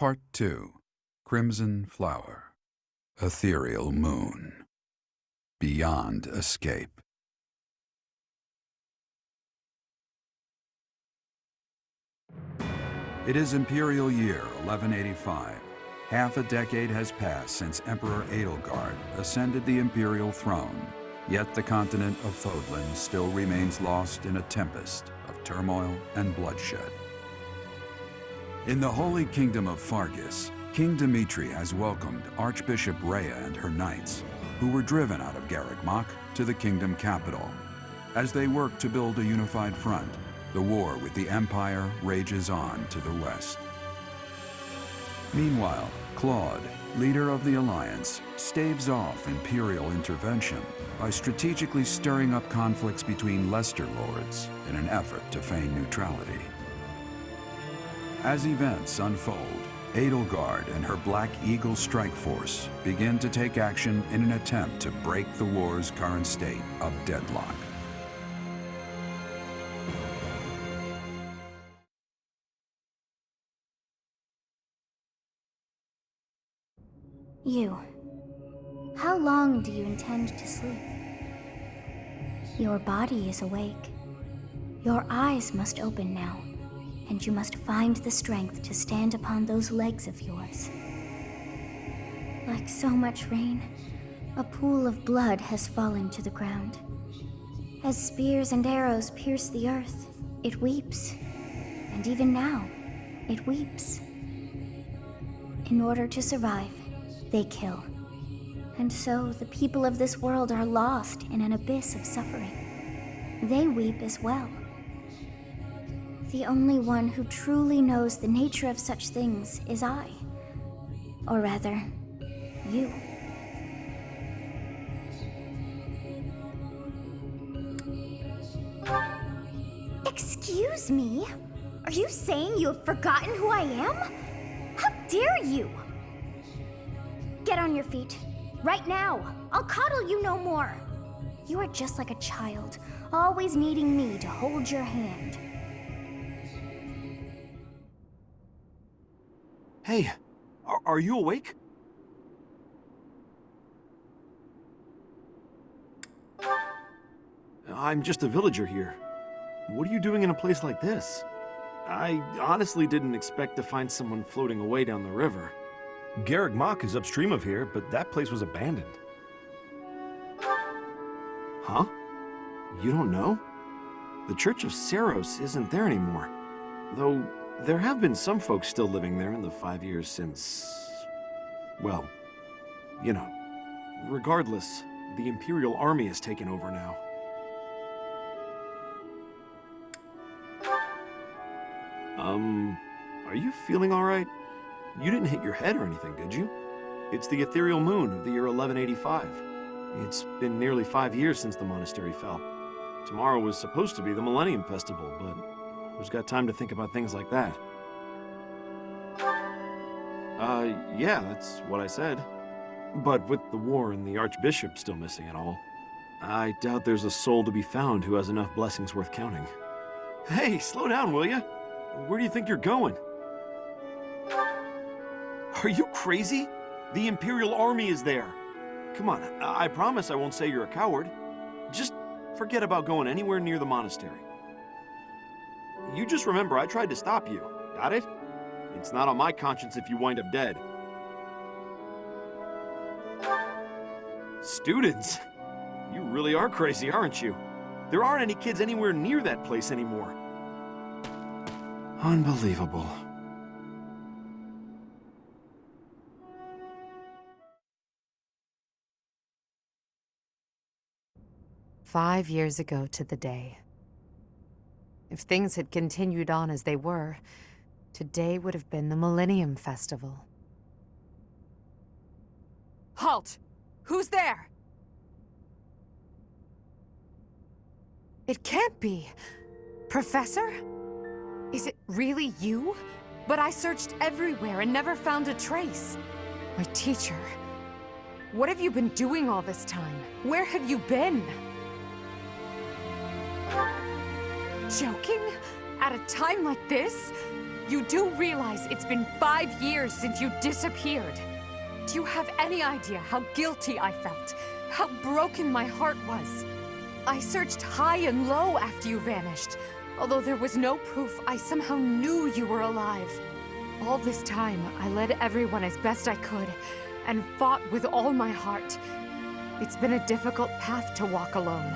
Part 2. Crimson Flower. Ethereal Moon. Beyond Escape. It is Imperial Year 1185. Half a decade has passed since Emperor Edelgard ascended the Imperial throne, yet the continent of Fodlan still remains lost in a tempest of turmoil and bloodshed. In the Holy Kingdom of Fargus, King Dimitri has welcomed Archbishop Rhea and her knights, who were driven out of Garreg-Mach to the kingdom capital. As they work to build a unified front, the war with the Empire rages on to the west. Meanwhile, Claude, leader of the Alliance, staves off Imperial intervention by strategically stirring up conflicts between Lesser Lords in an effort to feign neutrality. As events unfold, Edelgard and her Black Eagle strike force begin to take action in an attempt to break the war's current state of deadlock. You. How long do you intend to sleep? Your body is awake. Your eyes must open now, and you must find the strength to stand upon those legs of yours. Like so much rain, a pool of blood has fallen to the ground. As spears and arrows pierce the earth, it weeps. And even now, it weeps. In order to survive, they kill. And so the people of this world are lost in an abyss of suffering. They weep as well. The only one who truly knows the nature of such things is I. Or rather, you. Excuse me? Are you saying you have forgotten who I am? How dare you! Get on your feet. Right now. I'll coddle you no more. You are just like a child, always needing me to hold your hand. Hey, are you awake? I'm just a villager here. What are you doing in a place like this? I honestly didn't expect to find someone floating away down the river. Garreg-Mach is upstream of here, but that place was abandoned. Huh? You don't know? The Church of Saros isn't there anymore. Though, there have been some folks still living there in the 5 years since... well, you know. Regardless, the Imperial Army has taken over now. Are you feeling alright? You didn't hit your head or anything, did you? It's the Ethereal Moon of the year 1185. It's been nearly 5 years since the monastery fell. Tomorrow was supposed to be the Millennium Festival, but who's got time to think about things like that? Yeah, that's what I said. But with the war and the Archbishop still missing it all, I doubt there's a soul to be found who has enough blessings worth counting. Hey, slow down, will ya? Where do you think you're going? Are you crazy? The Imperial Army is there. Come on, I promise I won't say you're a coward. Just forget about going anywhere near the monastery. You just remember I tried to stop you, got it? It's not on my conscience if you wind up dead. Students? You really are crazy, aren't you? There aren't any kids anywhere near that place anymore. Unbelievable. "5 years ago to the day. If things had continued on as they were, today would have been the Millennium Festival." Halt! Who's there? It can't be. Professor? Is it really you? But I searched everywhere and never found a trace. My teacher. What have you been doing all this time? Where have you been? Joking? At a time like this? You do realize it's been 5 years since you disappeared. Do you have any idea how guilty I felt? How broken my heart was? I searched high and low after you vanished. Although there was no proof, I somehow knew you were alive. All this time, I led everyone as best I could, and fought with all my heart. It's been a difficult path to walk alone.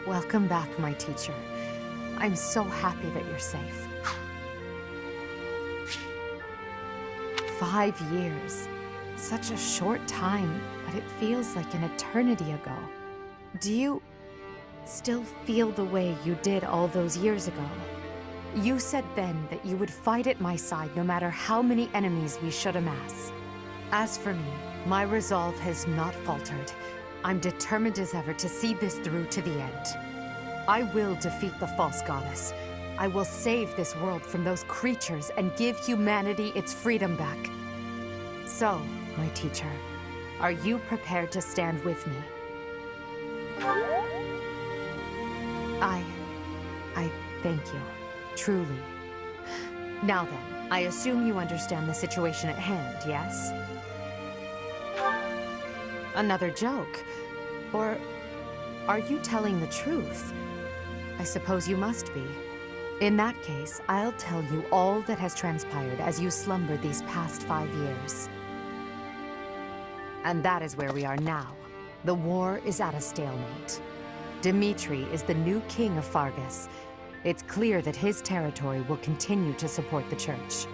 Welcome back, my teacher. I'm so happy that you're safe. 5 years. Such a short time, but it feels like an eternity ago. Do you still feel the way you did all those years ago? You said then that you would fight at my side no matter how many enemies we should amass. As for me, my resolve has not faltered. I'm determined as ever to see this through to the end. I will defeat the false goddess. I will save this world from those creatures and give humanity its freedom back. So, my teacher, are you prepared to stand with me? I thank you. Truly. Now then, I assume you understand the situation at hand, yes? Another joke? Or are you telling the truth? I suppose you must be. In that case, I'll tell you all that has transpired as you slumbered these past 5 years. And that is where we are now. The war is at a stalemate. Dimitri is the new king of Fargus. It's clear that his territory will continue to support the church.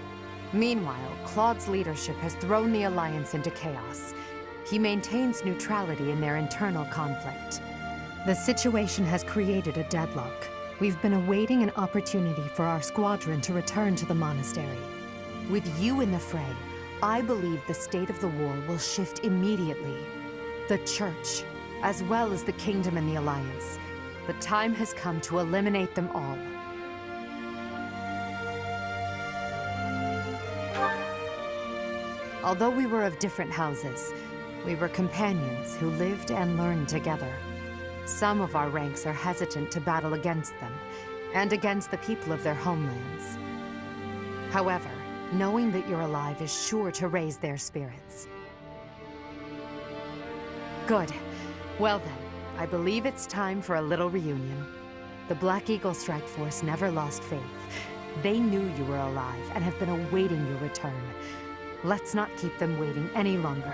Meanwhile, Claude's leadership has thrown the Alliance into chaos. He maintains neutrality in their internal conflict. The situation has created a deadlock. We've been awaiting an opportunity for our squadron to return to the monastery. With you in the fray, I believe the state of the war will shift immediately. The church, as well as the kingdom and the Alliance. The time has come to eliminate them all. Although we were of different houses, we were companions who lived and learned together. Some of our ranks are hesitant to battle against them, and against the people of their homelands. However, knowing that you're alive is sure to raise their spirits. Good. Well then, I believe it's time for a little reunion. The Black Eagle Strike Force never lost faith. They knew you were alive and have been awaiting your return. Let's not keep them waiting any longer.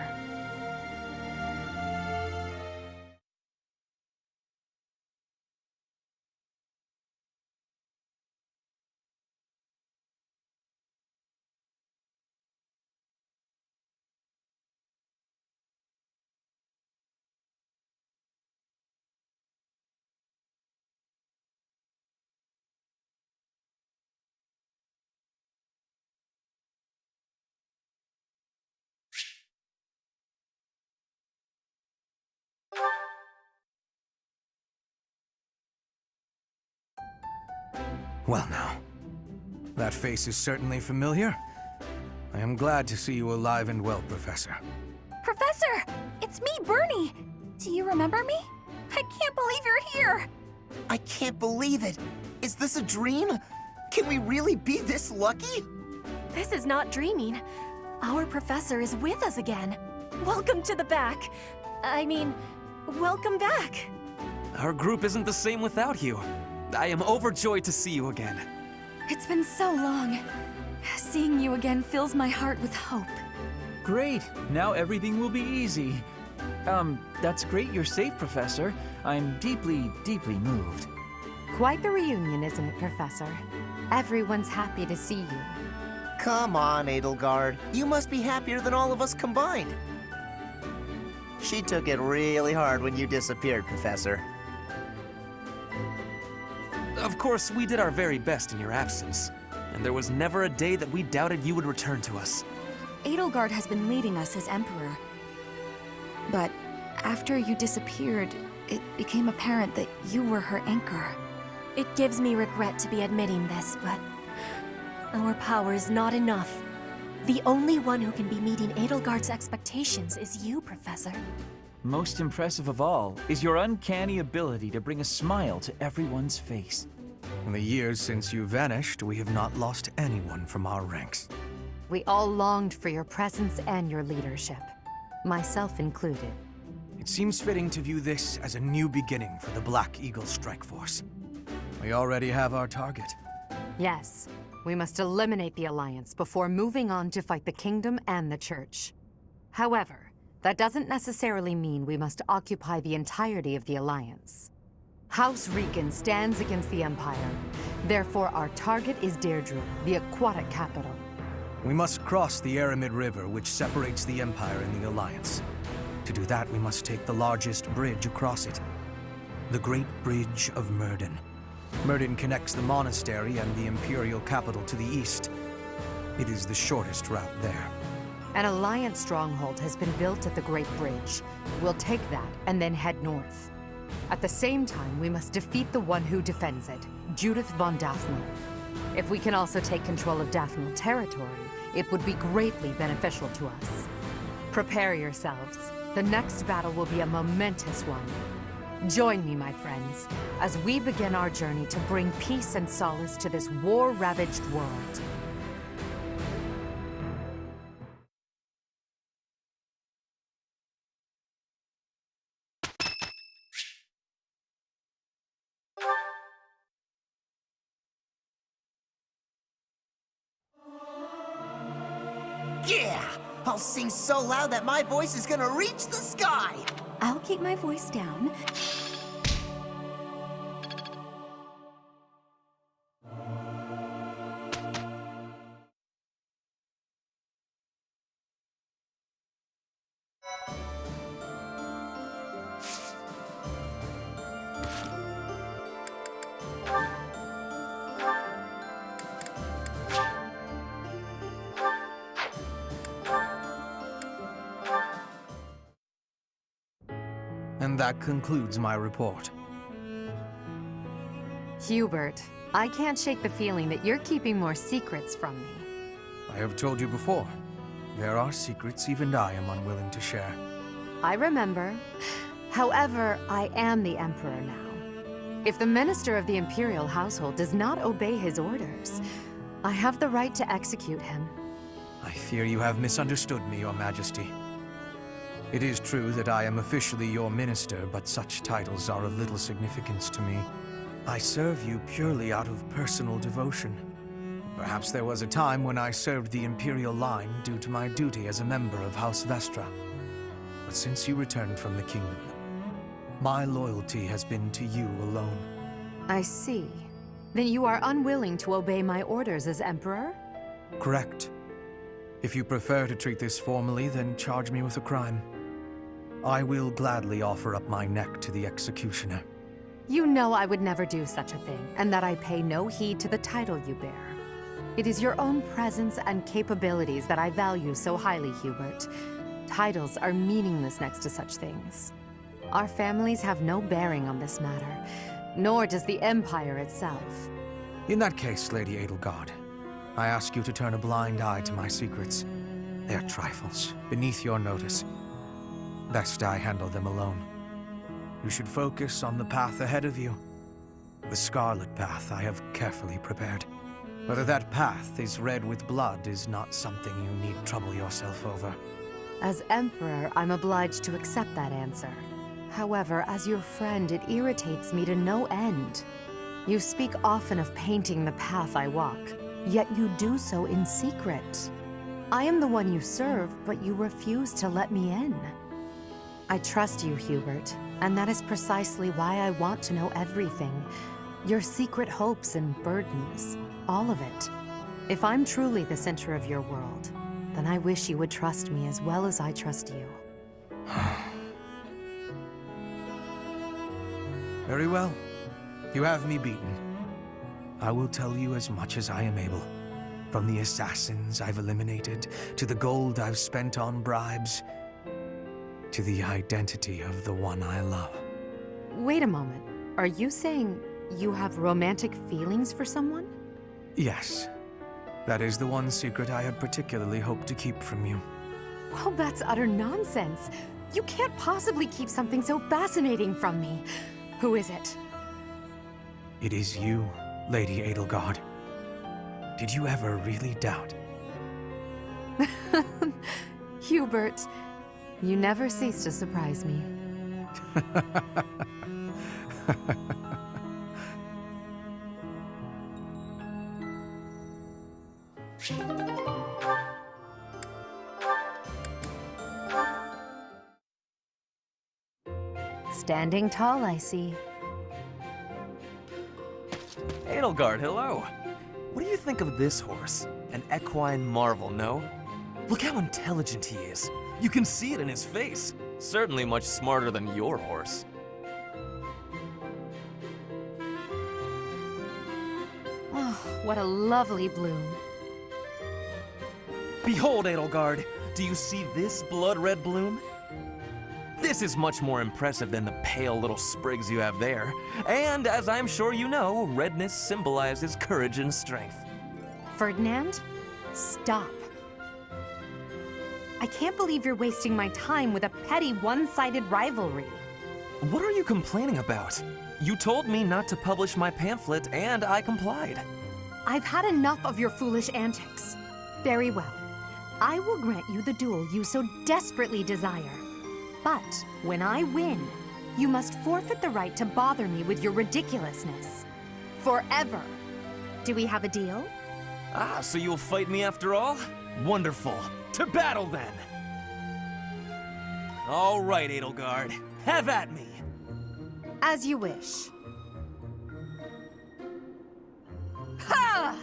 Well now, that face is certainly familiar. I am glad to see you alive and well, Professor. Professor! It's me, Bernie! Do you remember me? I can't believe you're here! I can't believe it! Is this a dream? Can we really be this lucky? This is not dreaming. Our professor is with us again. Welcome to the back. I mean, welcome back. Our group isn't the same without you. I am overjoyed to see you again. It's been so long. Seeing you again fills my heart with hope. Great, now everything will be easy. That's great you're safe, Professor. I'm deeply, deeply moved. Quite the reunion, isn't it, Professor? Everyone's happy to see you. Come on, Edelgard. You must be happier than all of us combined. She took it really hard when you disappeared, Professor. Of course, we did our very best in your absence. And there was never a day that we doubted you would return to us. Edelgard has been leading us as Emperor. But after you disappeared, it became apparent that you were her anchor. It gives me regret to be admitting this, but our power is not enough. The only one who can be meeting Edelgard's expectations is you, Professor. Most impressive of all is your uncanny ability to bring a smile to everyone's face. In the years since you vanished, we have not lost anyone from our ranks. We all longed for your presence and your leadership, myself included. It seems fitting to view this as a new beginning for the Black Eagle Strike Force. We already have our target. Yes, we must eliminate the Alliance before moving on to fight the Kingdom and the Church. However, that doesn't necessarily mean we must occupy the entirety of the Alliance. House Rican stands against the Empire. Therefore, our target is Deirdre, the aquatic capital. We must cross the Aramid River, which separates the Empire and the Alliance. To do that, we must take the largest bridge across it. The Great Bridge of Myrden. Myrden connects the monastery and the Imperial capital to the east. It is the shortest route there. An Alliance stronghold has been built at the Great Bridge. We'll take that and then head north. At the same time, we must defeat the one who defends it, Judith von Daphne. If we can also take control of Daphne territory, it would be greatly beneficial to us. Prepare yourselves. The next battle will be a momentous one. Join me, my friends, as we begin our journey to bring peace and solace to this war-ravaged world. Yeah! I'll sing so loud that my voice is gonna reach the sky! I'll keep my voice down. And that concludes my report. Hubert, I can't shake the feeling that you're keeping more secrets from me. I have told you before, there are secrets even I am unwilling to share. I remember. However, I am the Emperor now. If the Minister of the Imperial household does not obey his orders, I have the right to execute him. I fear you have misunderstood me, Your Majesty. It is true that I am officially your minister, but such titles are of little significance to me. I serve you purely out of personal devotion. Perhaps there was a time when I served the Imperial line due to my duty as a member of House Vestra. But since you returned from the kingdom, my loyalty has been to you alone. I see. Then you are unwilling to obey my orders as Emperor? Correct. If you prefer to treat this formally, then charge me with a crime. I will gladly offer up my neck to the executioner. You know I would never do such a thing, and that I pay no heed to the title you bear. It is your own presence and capabilities that I value so highly, Hubert. Titles are meaningless next to such things. Our families have no bearing on this matter, nor does the Empire itself. In that case, Lady Edelgard, I ask you to turn a blind eye to my secrets. They are trifles, beneath your notice. Best I handle them alone. You should focus on the path ahead of you. The Scarlet Path I have carefully prepared. Whether that path is red with blood is not something you need trouble yourself over. As Emperor, I'm obliged to accept that answer. However, as your friend, it irritates me to no end. You speak often of painting the path I walk, yet you do so in secret. I am the one you serve, but you refuse to let me in. I trust you, Hubert, and that is precisely why I want to know everything. Your secret hopes and burdens, all of it. If I'm truly the center of your world, then I wish you would trust me as well as I trust you. Very well. You have me beaten. I will tell you as much as I am able. From the assassins I've eliminated, to the gold I've spent on bribes, to the identity of the one I love. Wait a moment. Are you saying you have romantic feelings for someone? Yes. That is the one secret I had particularly hoped to keep from you. Well, that's utter nonsense. You can't possibly keep something so fascinating from me. Who is it? It is you, Lady Edelgard. Did you ever really doubt? Hubert, you never cease to surprise me. Standing tall, I see. Edelgard, hello. What do you think of this horse? An equine marvel, no? Look how intelligent he is. You can see it in his face. Certainly much smarter than your horse. Oh, what a lovely bloom. Behold, Edelgard. Do you see this blood-red bloom? This is much more impressive than the pale little sprigs you have there. And as I'm sure you know, redness symbolizes courage and strength. Ferdinand, stop. I can't believe you're wasting my time with a petty, one-sided rivalry. What are you complaining about? You told me not to publish my pamphlet, and I complied. I've had enough of your foolish antics. Very well. I will grant you the duel you so desperately desire. But when I win, you must forfeit the right to bother me with your ridiculousness. Forever. Do we have a deal? Ah, so you'll fight me after all? Wonderful. To battle, then! All right, Edelgard. Have at me! As you wish. Ha!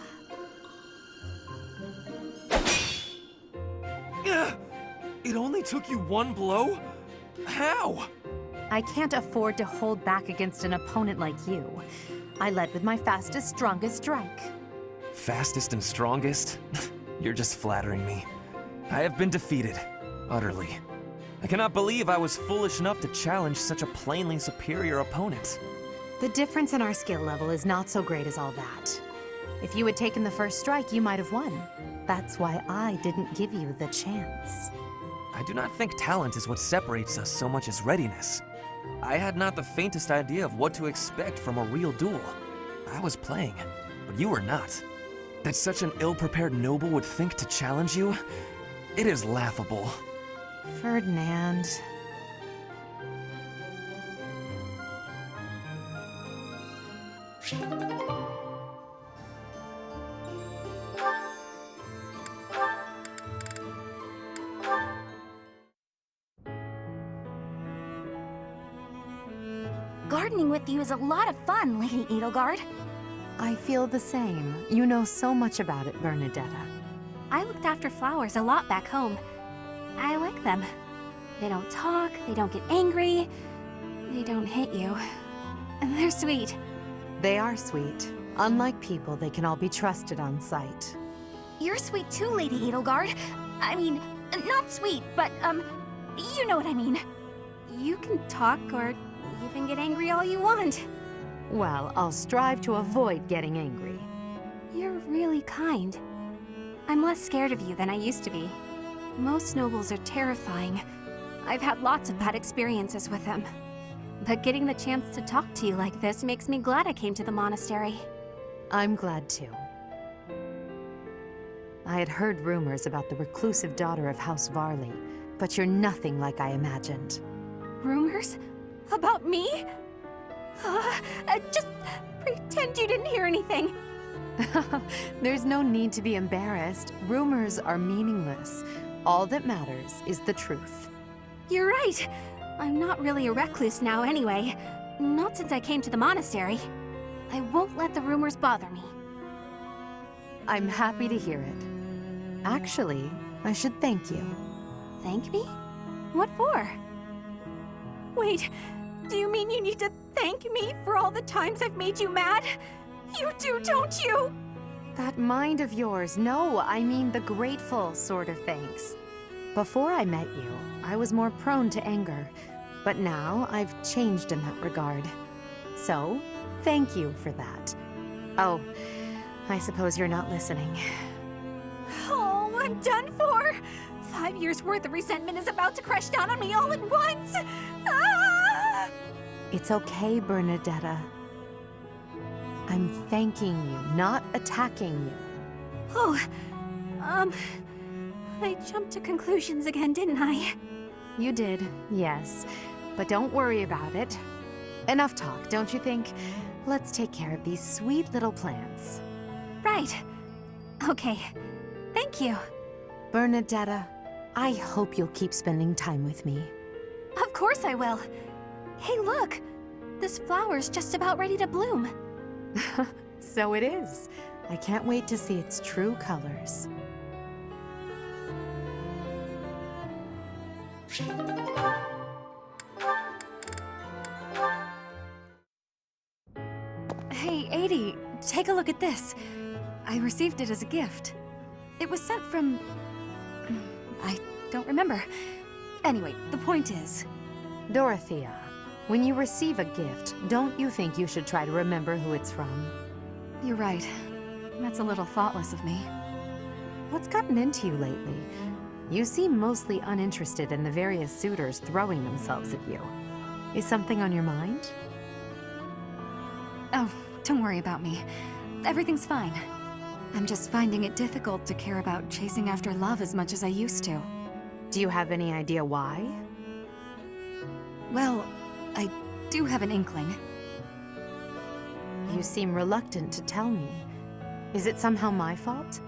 It only took you one blow? How? I can't afford to hold back against an opponent like you. I led with my fastest, strongest strike. Fastest and strongest? You're just flattering me. I have been defeated. Utterly. I cannot believe I was foolish enough to challenge such a plainly superior opponent. The difference in our skill level is not so great as all that. If you had taken the first strike, you might have won. That's why I didn't give you the chance. I do not think talent is what separates us so much as readiness. I had not the faintest idea of what to expect from a real duel. I was playing, but you were not. That such an ill-prepared noble would think to challenge you? It is laughable. Ferdinand. Gardening with you is a lot of fun, Lady Edelgard. I feel the same. You know so much about it, Bernadetta. I looked after flowers a lot back home. I like them. They don't talk, they don't get angry, they don't hit you. And they're sweet. They are sweet. Unlike people, they can all be trusted on sight. You're sweet too, Lady Edelgard. I mean, not sweet, but, you know what I mean. You can talk or even get angry all you want. Well, I'll strive to avoid getting angry. You're really kind. I'm less scared of you than I used to be. Most nobles are terrifying. I've had lots of bad experiences with them. But getting the chance to talk to you like this makes me glad I came to the monastery. I'm glad too. I had heard rumors about the reclusive daughter of House Varley, but you're nothing like I imagined. Rumors? About me? Just pretend you didn't hear anything. There's no need to be embarrassed. Rumors are meaningless. All that matters is the truth. You're right. I'm not really a recluse now anyway. Not since I came to the monastery. I won't let the rumors bother me. I'm happy to hear it. Actually, I should thank you. Thank me? What for? Wait, do you mean you need to thank me for all the times I've made you mad? You do, don't you? That mind of yours, no, I mean the grateful sort of thanks. Before I met you, I was more prone to anger, but now I've changed in that regard. So, thank you for that. Oh, I suppose you're not listening. Oh, I'm done for! 5 years' worth of resentment is about to crash down on me all at once! Ah! It's okay, Bernadetta. I'm thanking you, not attacking you. Oh, I jumped to conclusions again, didn't I? You did, yes. But don't worry about it. Enough talk, don't you think? Let's take care of these sweet little plants. Right. Okay. Thank you. Bernadetta, I hope you'll keep spending time with me. Of course I will. Hey, look! This flower's just about ready to bloom. So it is. I can't wait to see its true colors. Hey, Adie, take a look at this. I received it as a gift. It was sent from... I don't remember. Anyway, the point is... Dorothea, when you receive a gift, don't you think you should try to remember who it's from? You're right. That's a little thoughtless of me. What's gotten into you lately? You seem mostly uninterested in the various suitors throwing themselves at you. Is something on your mind? Oh, don't worry about me. Everything's fine. I'm just finding it difficult to care about chasing after love as much as I used to. Do you have any idea why? Well, I do have an inkling. You seem reluctant to tell me. Is it somehow my fault?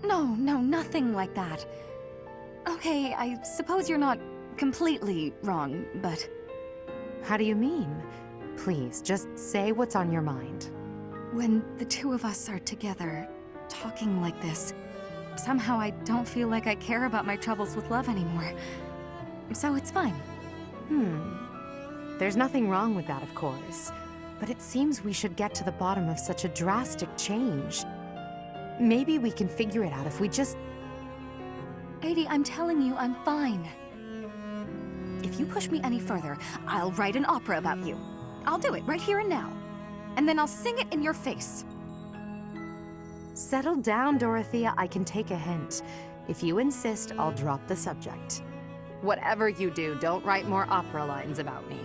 No, nothing like that. Okay, I suppose you're not completely wrong, but... How do you mean? Please, just say what's on your mind. When the two of us are together, talking like this, somehow I don't feel like I care about my troubles with love anymore. So it's fine. There's nothing wrong with that, of course. But it seems we should get to the bottom of such a drastic change. Maybe we can figure it out if we just... Adie, I'm telling you, I'm fine. If you push me any further, I'll write an opera about you. I'll do it right here and now. And then I'll sing it in your face. Settle down, Dorothea. I can take a hint. If you insist, I'll drop the subject. Whatever you do, don't write more opera lines about me.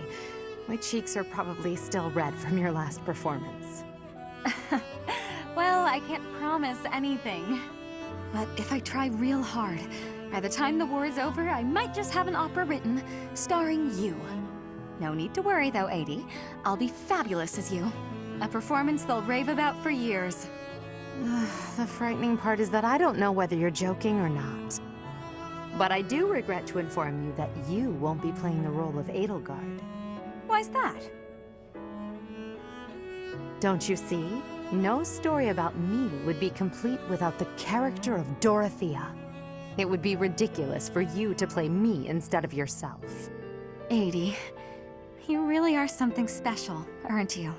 My cheeks are probably still red from your last performance. Well, I can't promise anything. But if I try real hard, by the time the war is over, I might just have an opera written, starring you. No need to worry though, Adie. I'll be fabulous as you. A performance they'll rave about for years. The frightening part is that I don't know whether you're joking or not. But I do regret to inform you that you won't be playing the role of Edelgard. Why's that? Don't you see? No story about me would be complete without the character of Dorothea. It would be ridiculous for you to play me instead of yourself. Adie, you really are something special, aren't you?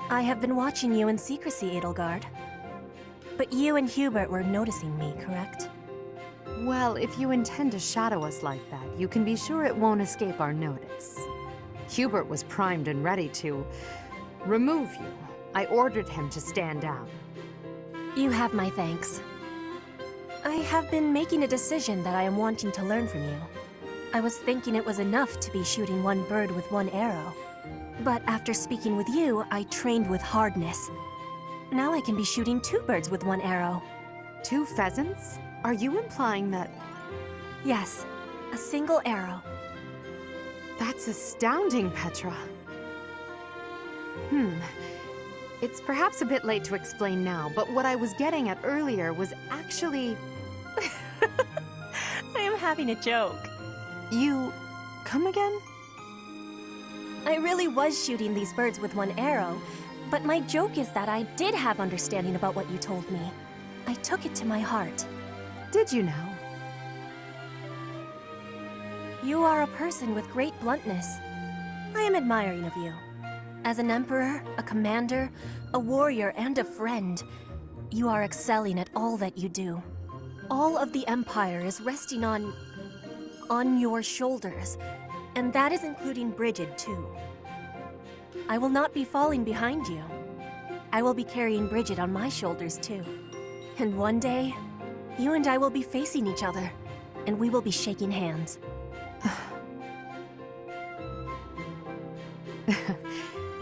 I have been watching you in secrecy, Edelgard. But you and Hubert were noticing me, correct? Well, if you intend to shadow us like that, you can be sure it won't escape our notice. Hubert was primed and ready to remove you. I ordered him to stand down. You have my thanks. I have been making a decision that I am wanting to learn from you. I was thinking it was enough to be shooting one bird with one arrow. But after speaking with you, I trained with hardness. Now I can be shooting 2 birds with 1 arrow. 2 pheasants? Are you implying that... Yes, a single arrow. That's astounding, Petra. It's perhaps a bit late to explain now, but what I was getting at earlier was actually... I am having a joke. You... come again? I really was shooting these birds with 1 arrow, but my joke is that I did have understanding about what you told me. I took it to my heart. Did you know? You are a person with great bluntness. I am admiring of you. As an emperor, a commander, a warrior, and a friend, you are excelling at all that you do. All of the Empire is resting on your shoulders, and that is including Brigid, too. I will not be falling behind you. I will be carrying Brigid on my shoulders, too. And one day, You and I will be facing each other, and we will be shaking hands.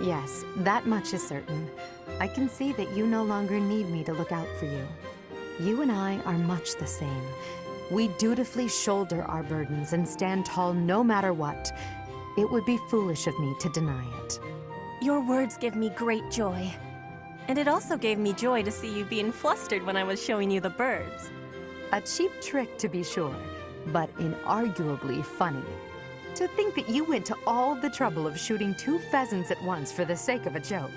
Yes, that much is certain. I can see that you no longer need me to look out for you. You and I are much the same. We dutifully shoulder our burdens and stand tall no matter what. It would be foolish of me to deny it. Your words give me great joy. And it also gave me joy to see you being flustered when I was showing you the birds. A cheap trick, to be sure, but inarguably funny. To think that you went to all the trouble of shooting 2 pheasants at once for the sake of a joke.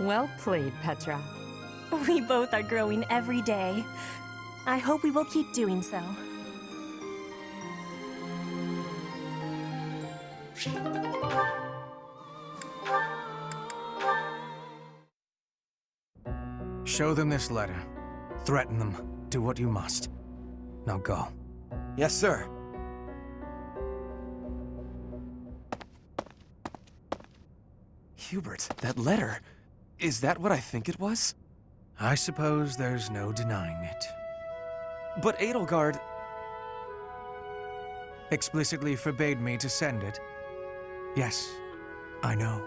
Well played, Petra. We both are growing every day. I hope we will keep doing so. Show them this letter. Threaten them. Do what you must. Now go. Yes, sir. Hubert, that letter. Is that what I think it was? I suppose there's no denying it. But Edelgard... explicitly forbade me to send it. Yes, I know.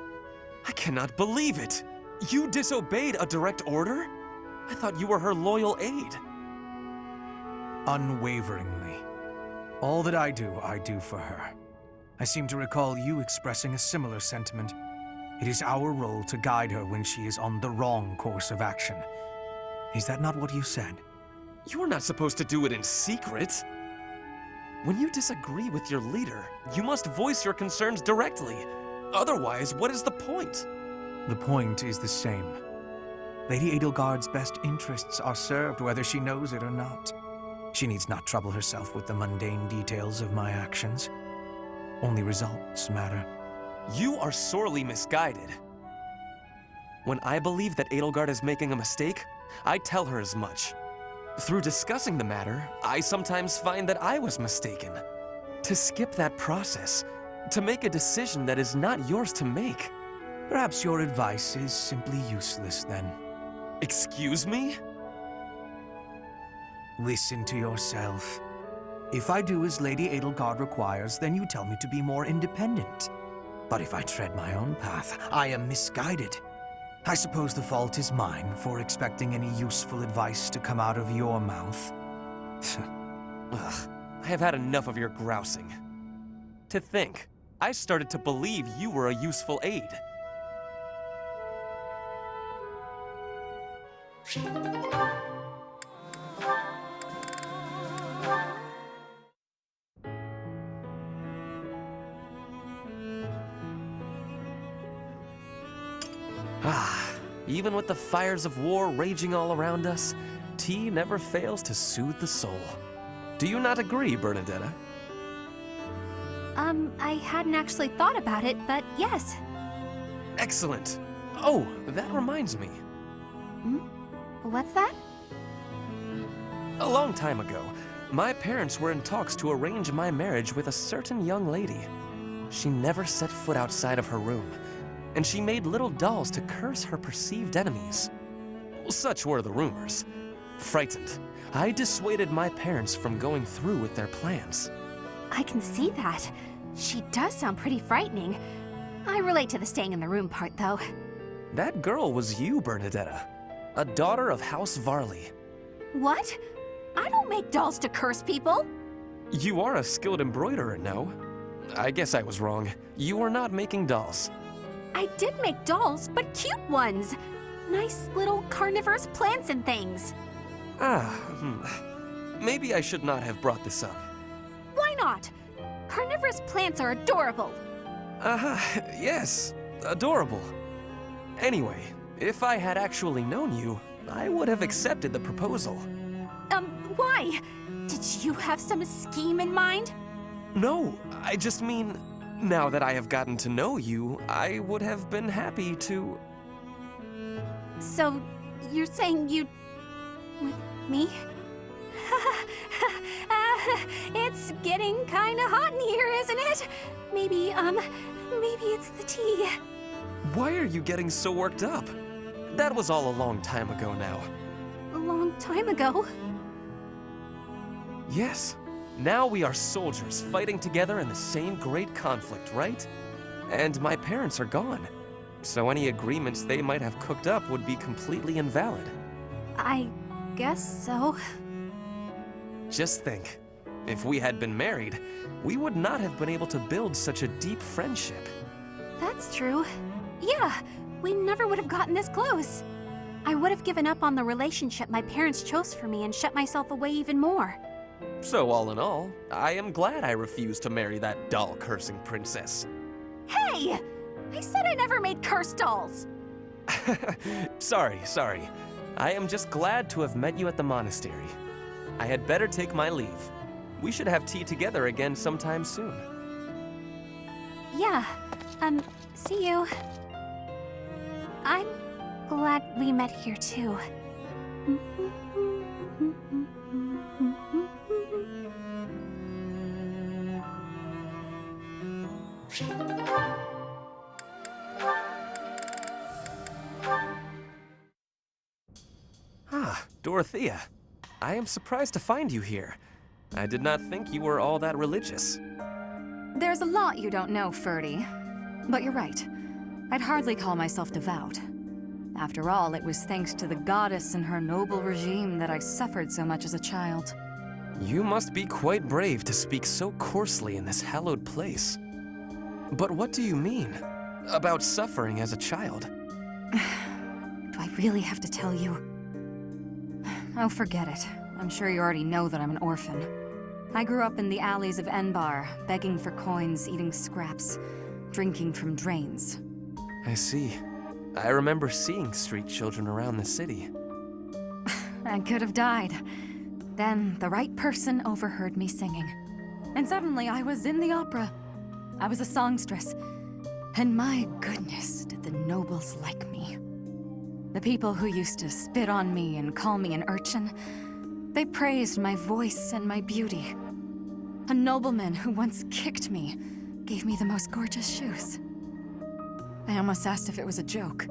I cannot believe it! You disobeyed a direct order? I thought you were her loyal aide. Unwaveringly. All that I do for her. I seem to recall you expressing a similar sentiment. It is our role to guide her when she is on the wrong course of action. Is that not what you said? You're not supposed to do it in secret. When you disagree with your leader, you must voice your concerns directly. Otherwise, what is the point? The point is the same. Lady Edelgard's best interests are served whether she knows it or not. She needs not trouble herself with the mundane details of my actions. Only results matter. You are sorely misguided. When I believe that Edelgard is making a mistake, I tell her as much. Through discussing the matter, I sometimes find that I was mistaken. To skip that process, to make a decision that is not yours to make. Perhaps your advice is simply useless then. Excuse me? Listen to yourself. If I do as Lady Edelgard requires, then you tell me to be more independent. But if I tread my own path, I am misguided. I suppose the fault is mine for expecting any useful advice to come out of your mouth. Ugh, I have had enough of your grousing. To think, I started to believe you were a useful aide. Even with the fires of war raging all around us, tea never fails to soothe the soul. Do you not agree, Bernadetta? I hadn't actually thought about it, but yes. Excellent. Oh, that reminds me. What's that? A long time ago, my parents were in talks to arrange my marriage with a certain young lady. She never set foot outside of her room, and she made little dolls to curse her perceived enemies. Such were the rumors. Frightened, I dissuaded my parents from going through with their plans. I can see that. She does sound pretty frightening. I relate to the staying in the room part, though. That girl was you, Bernadetta, a daughter of House Varley. What? I don't make dolls to curse people. You are a skilled embroiderer, no? I guess I was wrong. You are not making dolls. I did make dolls, but cute ones. Nice little carnivorous plants and things. Maybe I should not have brought this up. Why not? Carnivorous plants are adorable. Yes, adorable. Anyway, if I had actually known you, I would have accepted the proposal. Why? Did you have some scheme in mind? No, I just mean, now that I have gotten to know you, I would have been happy to... So, you're saying you'd... with me? It's getting kinda hot in here, isn't it? Maybe it's the tea. Why are you getting so worked up? That was all a long time ago now. A long time ago? Yes. Now we are soldiers fighting together in the same great conflict, right? And my parents are gone. So any agreements they might have cooked up would be completely invalid. I guess so. Just think, if we had been married, we would not have been able to build such a deep friendship. That's true. Yeah, we never would have gotten this close. I would have given up on the relationship my parents chose for me and shut myself away even more. So all in all, I am glad I refused to marry that doll-cursing princess. Hey! I said I never made curse dolls! Sorry. I am just glad to have met you at the monastery. I had better take my leave. We should have tea together again sometime soon. Yeah, see you. I'm glad we met here too. Ah, Dorothea. I am surprised to find you here. I did not think you were all that religious. There's a lot you don't know, Ferdy. But you're right. I'd hardly call myself devout. After all, it was thanks to the goddess and her noble regime that I suffered so much as a child. You must be quite brave to speak so coarsely in this hallowed place. But what do you mean? About suffering as a child? Do I really have to tell you? Oh, forget it. I'm sure you already know that I'm an orphan. I grew up in the alleys of Enbar, begging for coins, eating scraps, drinking from drains. I see. I remember seeing street children around the city. I could have died. Then the right person overheard me singing. And suddenly I was in the opera. I was a songstress. And my goodness, did the nobles like me. The people who used to spit on me and call me an urchin, they praised my voice and my beauty. A nobleman who once kicked me gave me the most gorgeous shoes. I almost asked if it was a joke.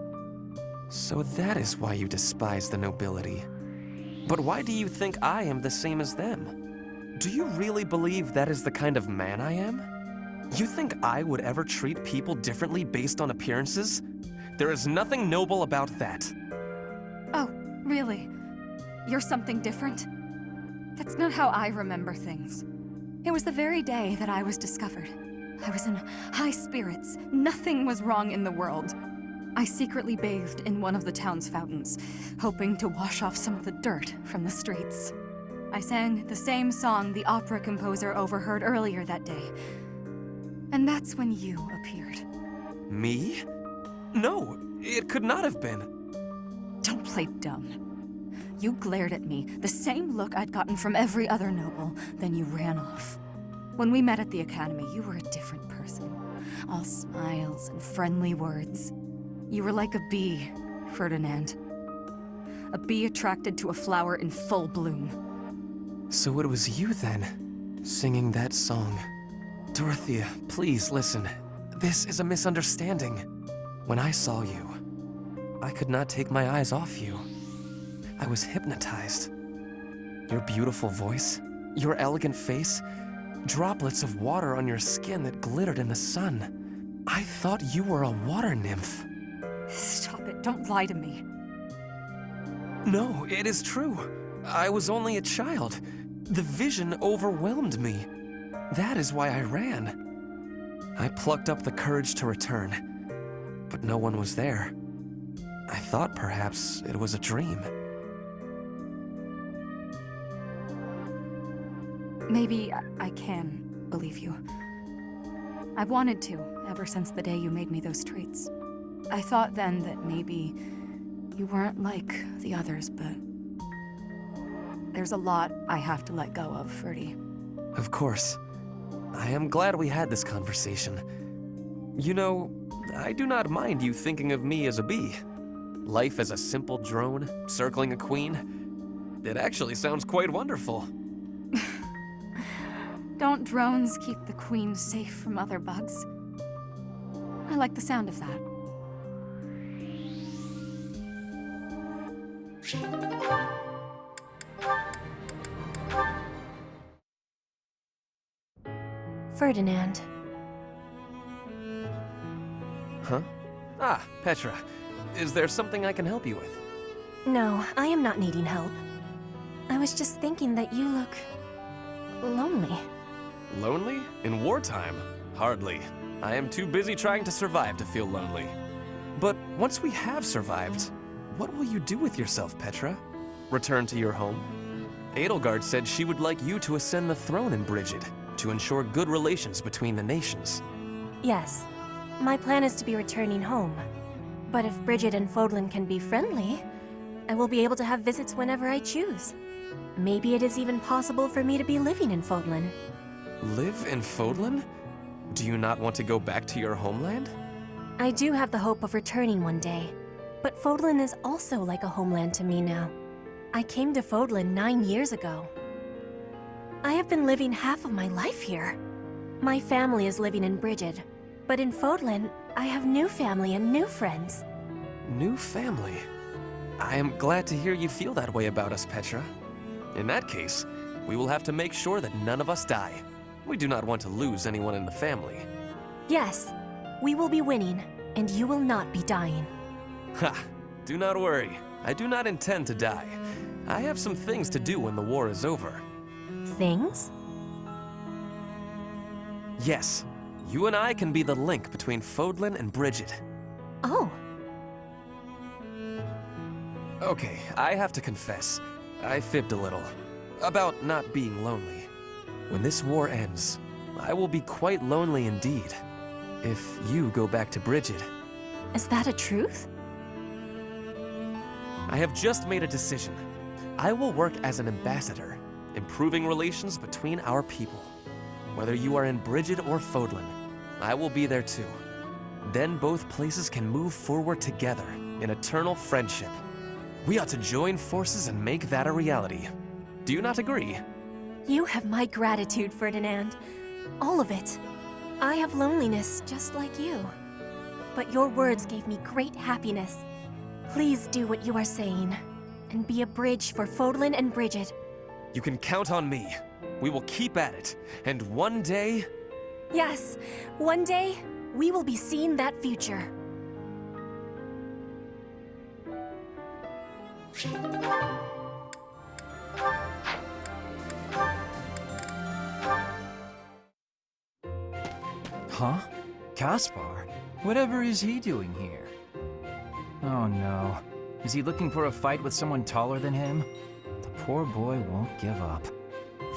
So that is why you despise the nobility. But why do you think I am the same as them? Do you really believe that is the kind of man I am? You think I would ever treat people differently based on appearances? There is nothing noble about that. Oh, really? You're something different? That's not how I remember things. It was the very day that I was discovered. I was in high spirits. Nothing was wrong in the world. I secretly bathed in one of the town's fountains, hoping to wash off some of the dirt from the streets. I sang the same song the opera composer overheard earlier that day. And that's when you appeared. Me? No, it could not have been. Don't play dumb. You glared at me, the same look I'd gotten from every other noble, then you ran off. When we met at the academy, you were a different person. All smiles and friendly words. You were like a bee, Ferdinand. A bee attracted to a flower in full bloom. So it was you then, singing that song. Dorothea, please listen. This is a misunderstanding. When I saw you, I could not take my eyes off you. I was hypnotized. Your beautiful voice, your elegant face, droplets of water on your skin that glittered in the sun. I thought you were a water nymph. Stop it, don't lie to me. No, it is true. I was only a child. The vision overwhelmed me. That is why I ran. I plucked up the courage to return, but no one was there. I thought perhaps it was a dream. Maybe I can believe you. I've wanted to, ever since the day you made me those traits. I thought then that maybe you weren't like the others, but there's a lot I have to let go of, Ferdy. Of course. I am glad we had this conversation. You know, I do not mind you thinking of me as a bee. Life as a simple drone, circling a queen. It actually sounds quite wonderful. Don't drones keep the queen safe from other bugs? I like the sound of that. Ferdinand. Huh? Ah, Petra. Is there something I can help you with? No, I am not needing help. I was just thinking that you look... lonely. Lonely? In wartime? Hardly. I am too busy trying to survive to feel lonely. But once we have survived, what will you do with yourself, Petra? Return to your home? Edelgard said she would like you to ascend the throne in Brigid, to ensure good relations between the nations. Yes. My plan is to be returning home. But if Brigid and Fodlan can be friendly, I will be able to have visits whenever I choose. Maybe it is even possible for me to be living in Fodlan. Live in Fodlan? Do you not want to go back to your homeland? I do have the hope of returning one day. But Fodlan is also like a homeland to me now. I came to Fodlan 9 years ago. I have been living half of my life here. My family is living in Brigid, but in Fodlan, I have new family and new friends. New family? I am glad to hear you feel that way about us, Petra. In that case, we will have to make sure that none of us die. We do not want to lose anyone in the family. Yes, we will be winning, and you will not be dying. Ha! Do not worry. I do not intend to die. I have some things to do when the war is over. Things? Yes. You and I can be the link between Fodlan and Brigid. Oh. Okay, I have to confess. I fibbed a little. About not being lonely. When this war ends, I will be quite lonely indeed. If you go back to Brigid. Is that a truth? I have just made a decision. I will work as an ambassador, improving relations between our people. Whether you are in Brigid or Fodlan, I will be there too. Then both places can move forward together in eternal friendship. We ought to join forces and make that a reality. Do you not agree? You have my gratitude, Ferdinand. All of it. I have loneliness just like you. But your words gave me great happiness. Please do what you are saying, and be a bridge for Fodlan and Brigid. You can count on me. We will keep at it, and one day... Yes, one day, we will be seeing that future. Huh? Caspar? Whatever is he doing here? Oh no. Is he looking for a fight with someone taller than him? The poor boy won't give up.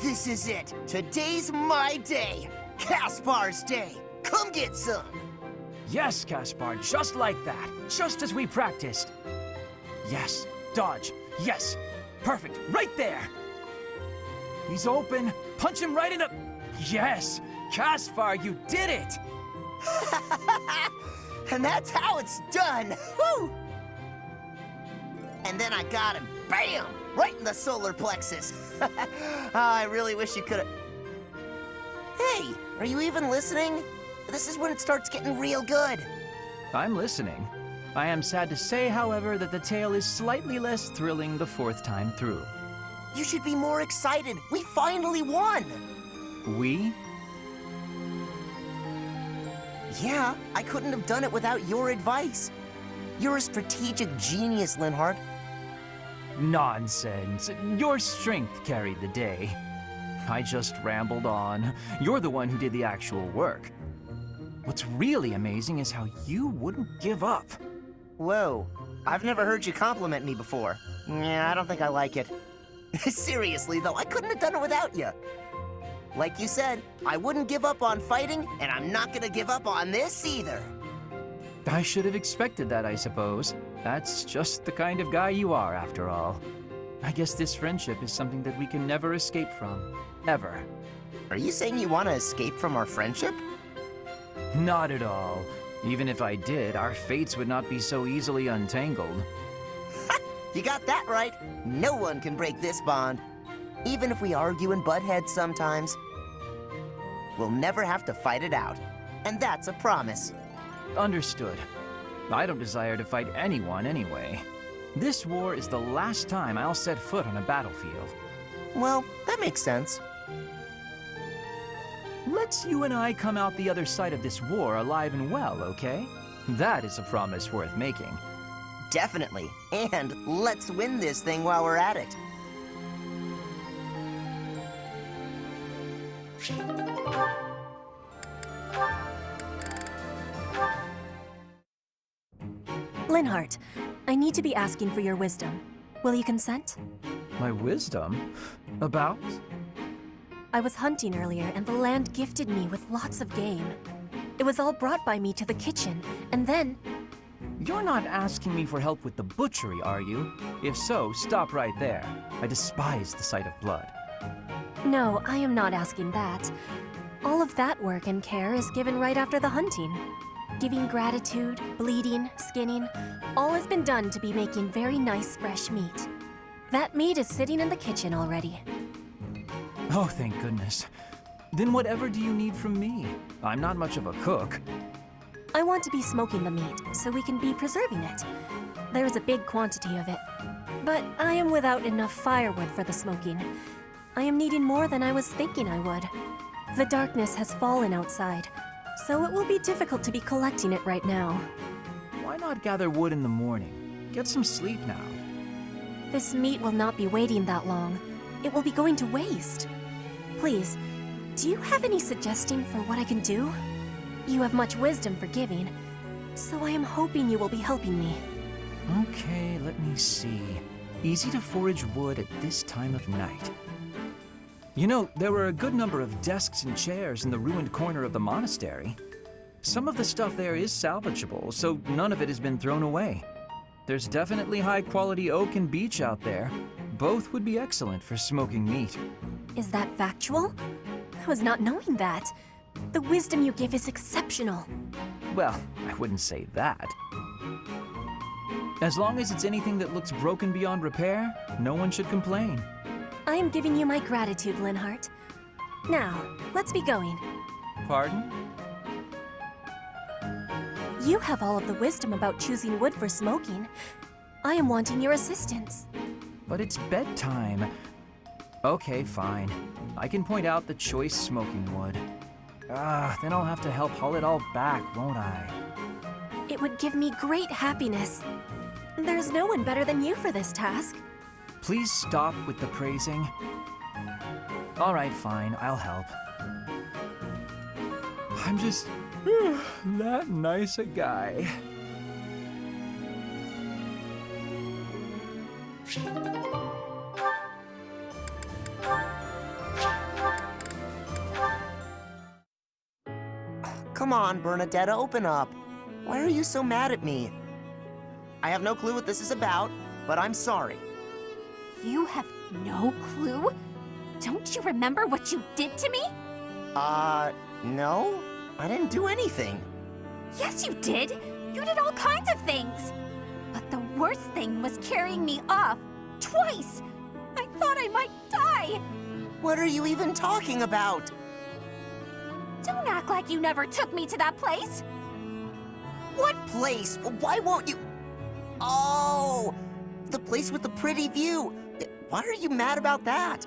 This is it. Today's my day. Caspar's day. Come get some. Yes, Caspar, just like that. Just as we practiced. Yes, dodge. Yes, perfect. Right there. He's open. Punch him right in the... Yes, Caspar, you did it. And that's how it's done. Woo! And then I got him. Bam! Right in the solar plexus. Oh, I really wish you could have... Hey, are you even listening? This is when it starts getting real good. I'm listening. I am sad to say, however, that the tale is slightly less thrilling the fourth time through. You should be more excited. We finally won. We? Yeah, I couldn't have done it without your advice. You're a strategic genius, Linhardt. Nonsense. Your strength carried the day. I just rambled on. You're the one who did the actual work. What's really amazing is how you wouldn't give up. Whoa, I've never heard you compliment me before. Yeah, I don't think I like it. Seriously, though, I couldn't have done it without you. Like you said, I wouldn't give up on fighting, and I'm not gonna give up on this either. I should have expected that, I suppose. That's just the kind of guy you are, after all. I guess this friendship is something that we can never escape from. Ever. Are you saying you want to escape from our friendship? Not at all. Even if I did, our fates would not be so easily untangled. You got that right. No one can break this bond. Even if we argue and butt heads sometimes, we'll never have to fight it out. And that's a promise. Understood. I don't desire to fight anyone anyway. This war is the last time I'll set foot on a battlefield. Well, that makes sense. let's you and I come out the other side of this war alive and well, okay? That is a promise worth making. Definitely. And let's win this thing while we're at it. Linhardt, I need to be asking for your wisdom. Will you consent? My wisdom? About? I was hunting earlier, and the land gifted me with lots of game. It was all brought by me to the kitchen, and then... You're not asking me for help with the butchery, are you? If so, stop right there. I despise the sight of blood. No, I am not asking that. All of that work and care is given right after the hunting. Giving gratitude, bleeding, skinning, all has been done to be making very nice fresh meat. That meat is sitting in the kitchen already. Oh, thank goodness. Then whatever do you need from me? I'm not much of a cook. I want to be smoking the meat, so we can be preserving it. There is a big quantity of it. But I am without enough firewood for the smoking. I am needing more than I was thinking I would. The darkness has fallen outside, so it will be difficult to be collecting it right now. Why not gather wood in the morning? Get some sleep now. This meat will not be waiting that long. It will be going to waste. Please, do you have any suggestion for what I can do? You have much wisdom for giving, so I am hoping you will be helping me. Okay, let me see. Easy to forage wood at this time of night. You know, there were a good number of desks and chairs in the ruined corner of the monastery. Some of the stuff there is salvageable, so none of it has been thrown away. There's definitely high-quality oak and beech out there. Both would be excellent for smoking meat. Is that factual? I was not knowing that. The wisdom you give is exceptional. Well, I wouldn't say that. As long as it's anything that looks broken beyond repair, no one should complain. I am giving you my gratitude, Linhardt. Now, let's be going. Pardon? You have all of the wisdom about choosing wood for smoking. I am wanting your assistance. But it's bedtime. Okay, fine. I can point out the choice smoking wood. Then I'll have to help haul it all back, won't I? It would give me great happiness. There's no one better than you for this task. Please stop with the praising. All right, fine, I'll help. I'm just that nice a guy. Come on, Bernadetta, open up. Why are you so mad at me? I have no clue what this is about, but I'm sorry. You have no clue? Don't you remember what you did to me? No. I didn't do anything. Yes, you did. You did all kinds of things. But the worst thing was carrying me off twice. I thought I might die. What are you even talking about? Don't act like you never took me to that place. What place? Why won't you? Oh, the place with the pretty view. Why are you mad about that?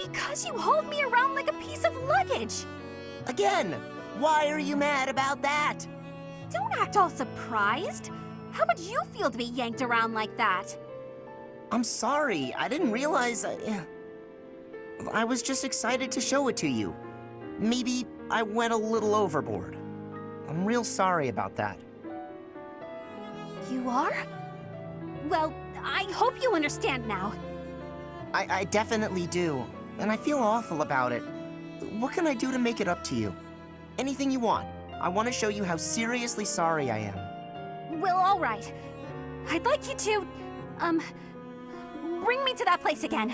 Because you hauled me around like a piece of luggage. Again, why are you mad about that? Don't act all surprised. How would you feel to be yanked around like that? I'm sorry. I didn't realize. I was just excited to show it to you. Maybe I went a little overboard. I'm real sorry about that. You are? Well, I hope you understand now. I definitely do, and I feel awful about it. What can I do to make it up to you? Anything you want. I want to show you how seriously sorry I am. Well, all right. I'd like you to, bring me to that place again.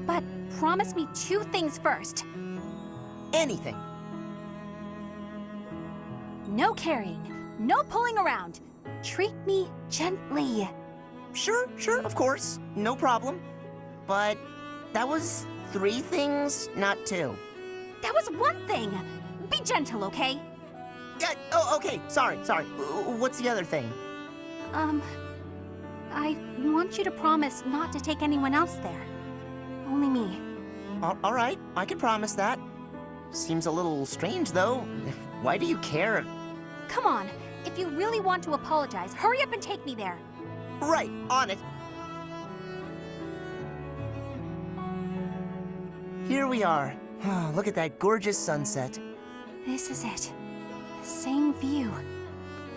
But promise me 2 things first. Anything. No carrying, no pulling around. Treat me gently. Sure, of course. No problem. But that was 3 things, not 2. That was 1 thing. Be gentle, okay? Yeah, oh, okay. Sorry. What's the other thing? I want you to promise not to take anyone else there. Only me. All right, I can promise that. Seems a little strange, though. Why do you care? Come on, if you really want to apologize, hurry up and take me there. Right, on it. Here we are. Look at that gorgeous sunset. This is it. The same view.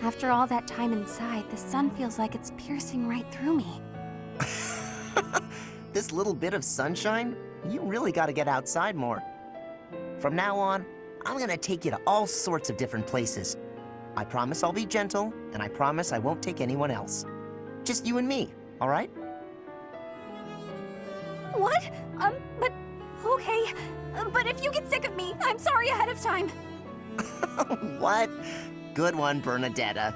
After all that time inside, the sun feels like it's piercing right through me. This little bit of sunshine? You really gotta get outside more. From now on, I'm gonna take you to all sorts of different places. I promise I'll be gentle, and I promise I won't take anyone else. Just you and me, all right? What? But... okay. But if you get sick of me, I'm sorry ahead of time. What? Good one, Bernadetta.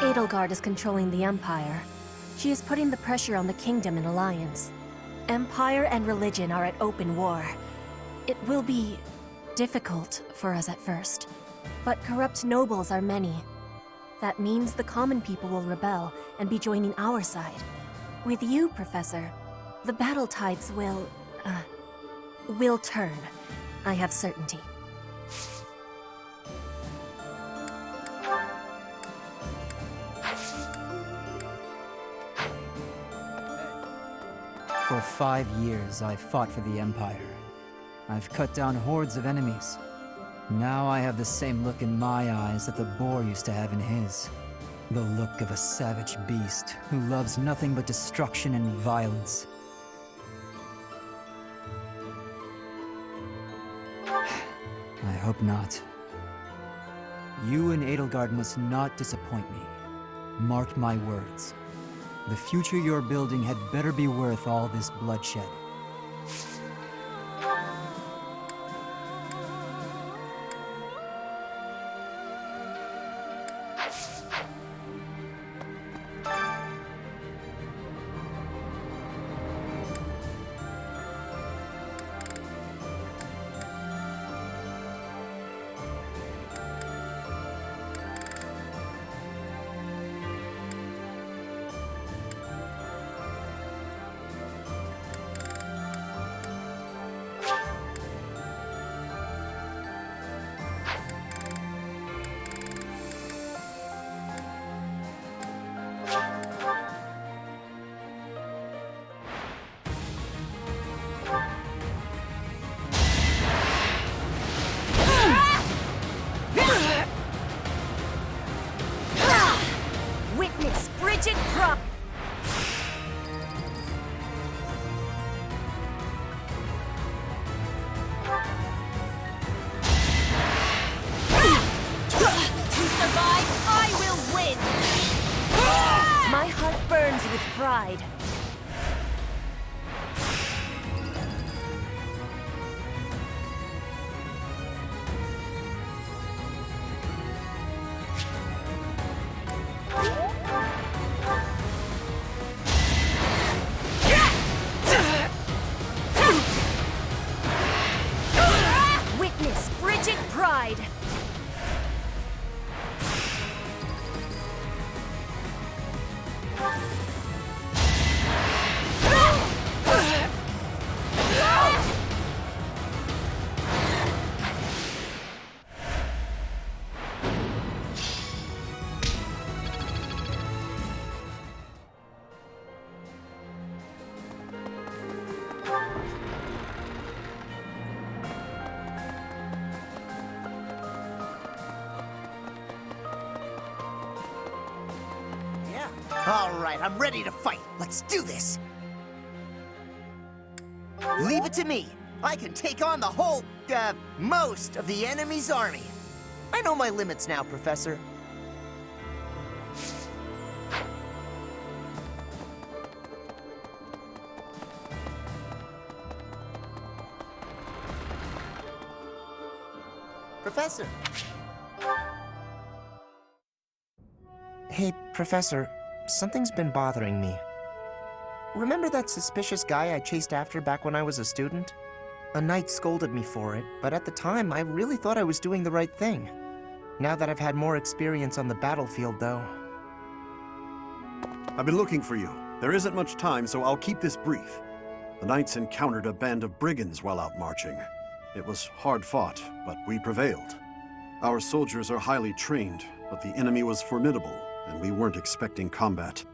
Edelgard is controlling the Empire. She is putting the pressure on the Kingdom in alliance. Empire and religion are at open war. It will be difficult for us at first, but corrupt nobles are many. That means the common people will rebel and be joining our side. With you, Professor, the battle tides will turn. I have certainty. For 5 years, I've fought for the Empire. I've cut down hordes of enemies. Now I have the same look in my eyes that the boar used to have in his. The look of a savage beast who loves nothing but destruction and violence. I hope not. You and Edelgard must not disappoint me. Mark my words. The future you're building had better be worth all this bloodshed. Pride. Witness frigid pride. All right, I'm ready to fight. Let's do this. Leave it to me. I can take on the whole, most of the enemy's army. I know my limits now, Professor. Professor. Hey, Professor. Something's been bothering me. Remember that suspicious guy I chased after back when I was a student? A knight scolded me for it, but at the time, I really thought I was doing the right thing. Now that I've had more experience on the battlefield, though... I've been looking for you. There isn't much time, so I'll keep this brief. The knights encountered a band of brigands while out marching. It was hard fought, but we prevailed. Our soldiers are highly trained, but the enemy was formidable, and we weren't expecting combat.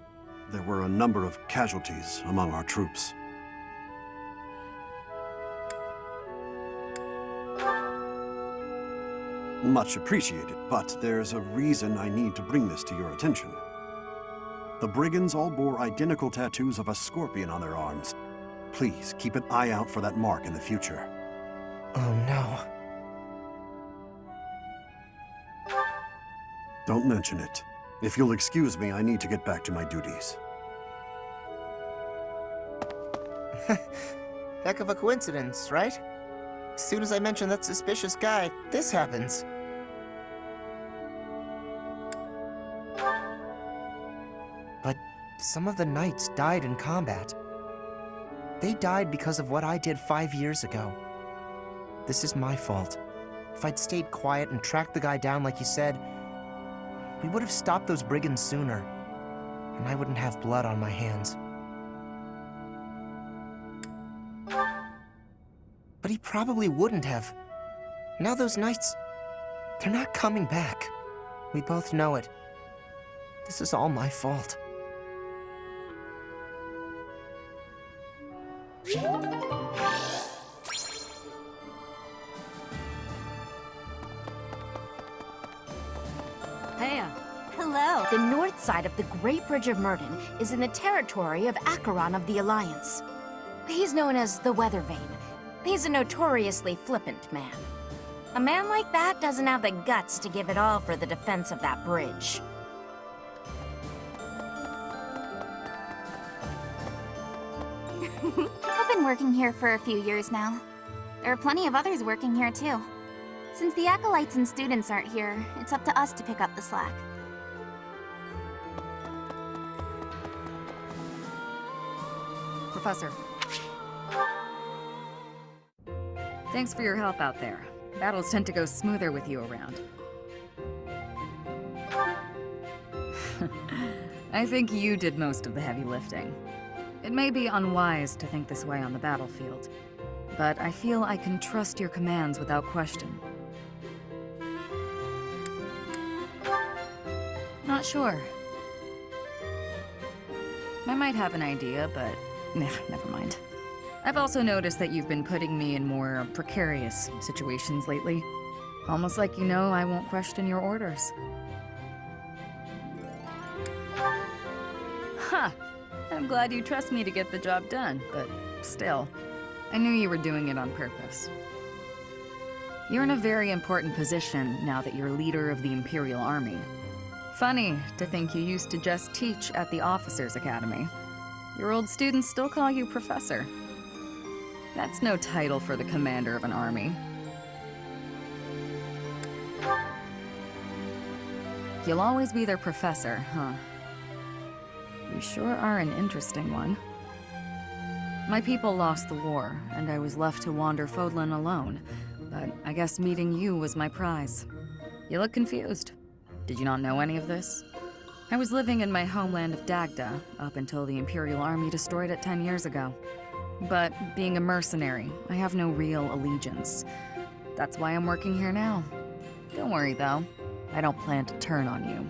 There were a number of casualties among our troops. Much appreciated, but there's a reason I need to bring this to your attention. The brigands all bore identical tattoos of a scorpion on their arms. Please keep an eye out for that mark in the future. Oh no. Don't mention it. If you'll excuse me, I need to get back to my duties. Heck of a coincidence, right? As soon as I mention that suspicious guy, this happens. But some of the knights died in combat. They died because of what I did 5 years ago. This is my fault. If I'd stayed quiet and tracked the guy down like you said, we would have stopped those brigands sooner, and I wouldn't have blood on my hands. But he probably wouldn't have. Now those knights, they're not coming back. We both know it. This is all my fault. Hello. The north side of the Great Bridge of Myrden is in the territory of Acheron of the Alliance. He's known as the Weather Vane. He's a notoriously flippant man. A man like that doesn't have the guts to give it all for the defense of that bridge. I've been working here for a few years now. There are plenty of others working here too. Since the acolytes and students aren't here, it's up to us to pick up the slack. Professor. Thanks for your help out there. Battles tend to go smoother with you around. I think you did most of the heavy lifting. It may be unwise to think this way on the battlefield, but I feel I can trust your commands without question. Not sure. I might have an idea, but never mind. I've also noticed that you've been putting me in more precarious situations lately. Almost like you know I won't question your orders. Ha! I'm glad you trust me to get the job done, but still, I knew you were doing it on purpose. You're in a very important position now that you're leader of the Imperial Army. Funny to think you used to just teach at the Officers' Academy. Your old students still call you Professor. That's no title for the commander of an army. You'll always be their professor, huh? You sure are an interesting one. My people lost the war, and I was left to wander Fodlan alone, but I guess meeting you was my prize. You look confused. Did you not know any of this? I was living in my homeland of Dagda up until the Imperial Army destroyed it 10 years ago. But being a mercenary, I have no real allegiance. That's why I'm working here now. Don't worry, though. I don't plan to turn on you.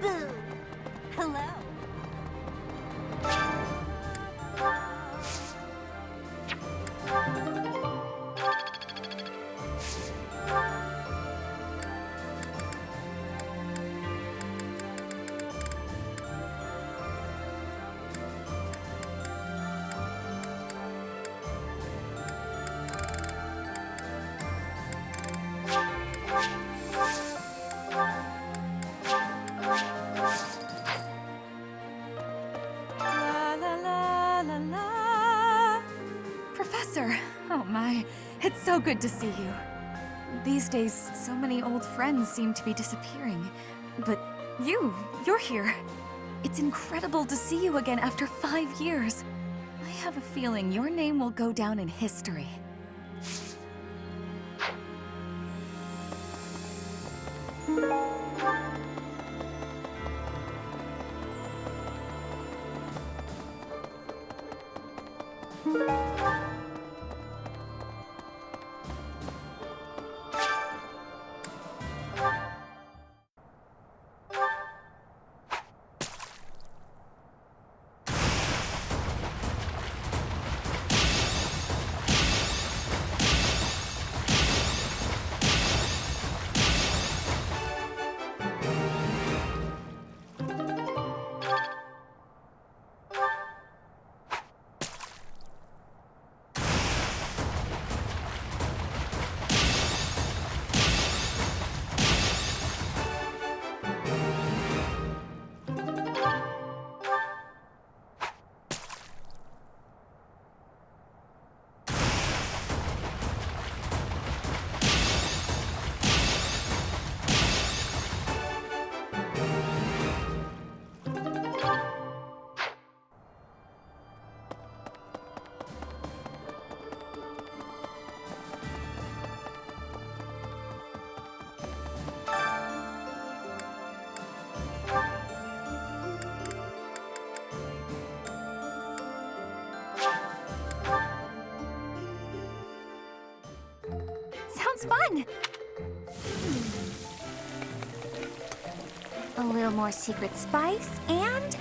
Boo! Hello. Professor! Oh my, it's so good to see you. These days, so many old friends seem to be disappearing. But you're here. It's incredible to see you again after 5 years. I have a feeling your name will go down in history. Sounds fun! A little more secret spice, and...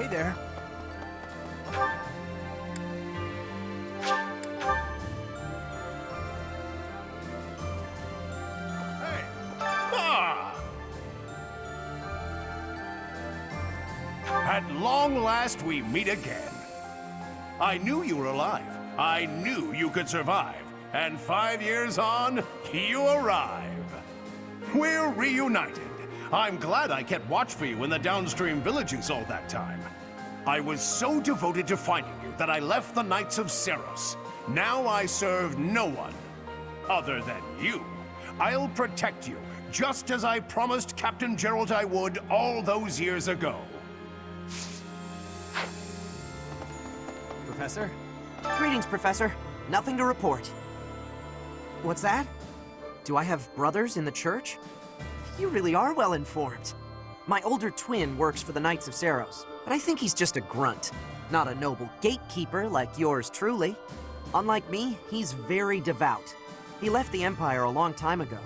Hey there. At long last, we meet again. I knew you were alive. I knew you could survive. And 5 years on, you arrive. We're reunited. I'm glad I kept watch for you in the downstream villages all that time. I was so devoted to finding you that I left the Knights of Seros. Now I serve no one other than you. I'll protect you, just as I promised Captain Gerald I would all those years ago. Professor? Greetings, Professor. Nothing to report. What's that? Do I have brothers in the church? You really are well informed. My older twin works for the Knights of Seros, but I think he's just a grunt, not a noble gatekeeper like yours truly. Unlike me, he's very devout. He left the Empire a long time ago.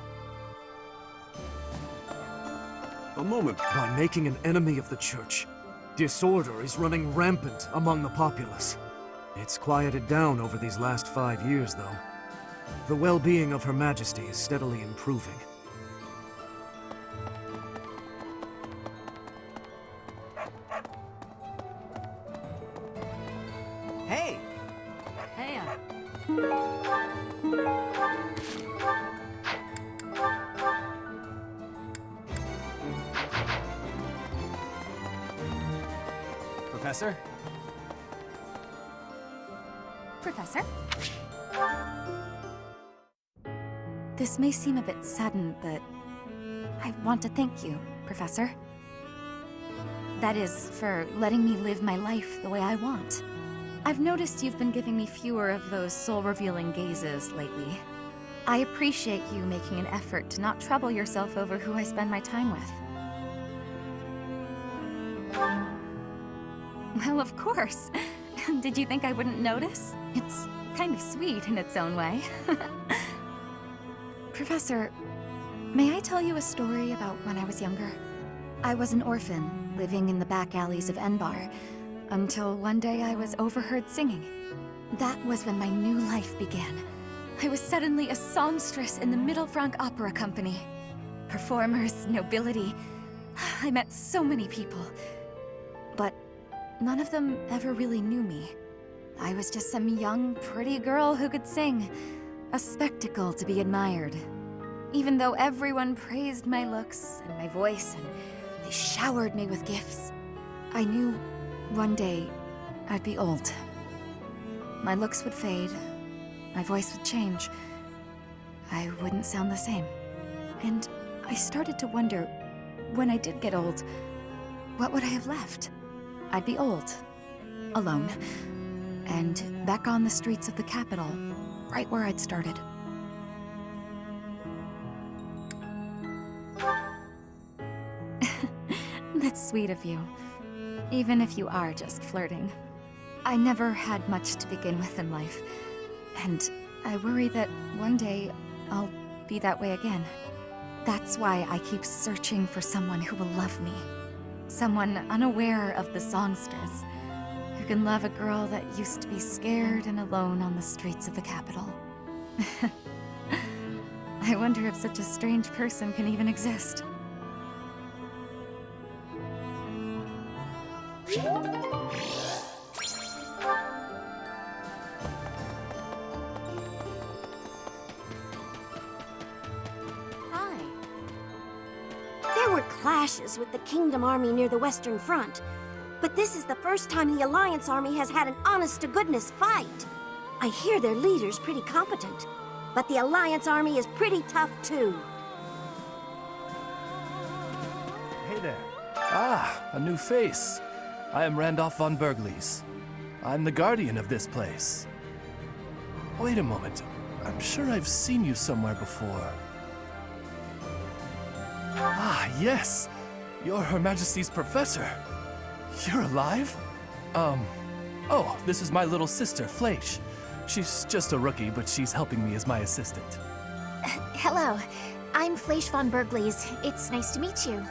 A moment. By making an enemy of the church, disorder is running rampant among the populace. It's quieted down over these last 5 years, though. The well-being of Her Majesty is steadily improving. Hey! Hey. Professor? Professor? This may seem a bit sudden, but I want to thank you, Professor. That is, for letting me live my life the way I want. I've noticed you've been giving me fewer of those soul-revealing gazes lately. I appreciate you making an effort to not trouble yourself over who I spend my time with. Well, of course. Did you think I wouldn't notice? It's kind of sweet in its own way. Professor, may I tell you a story about when I was younger? I was an orphan, living in the back alleys of Enbar, until one day I was overheard singing. That was when my new life began. I was suddenly a songstress in the Middle Franc Opera Company. Performers, nobility. I met so many people. But none of them ever really knew me. I was just some young, pretty girl who could sing. A spectacle to be admired. Even though everyone praised my looks and my voice, and they showered me with gifts, I knew one day I'd be old. My looks would fade, my voice would change. I wouldn't sound the same. And I started to wonder, when I did get old, what would I have left? I'd be old, alone, and back on the streets of the capital, right where I'd started. That's sweet of you, even if you are just flirting. I never had much to begin with in life, and I worry that one day I'll be that way again. That's why I keep searching for someone who will love me. Someone unaware of the songstress, who can love a girl that used to be scared and alone on the streets of the capital. I wonder if such a strange person can even exist. Hi. There were clashes with the Kingdom Army near the Western Front, but this is the first time the Alliance Army has had an honest-to-goodness fight. I hear their leader's pretty competent, but the Alliance Army is pretty tough too. Hey there. Ah, a new face. I am Randolph von Berglies. I'm the guardian of this place. Wait a moment. I'm sure I've seen you somewhere before. Ah, yes! You're Her Majesty's professor. You're alive? Oh, this is my little sister, Fleisch. She's just a rookie, but she's helping me as my assistant. Hello, I'm Fleisch von Berglies. It's nice to meet you.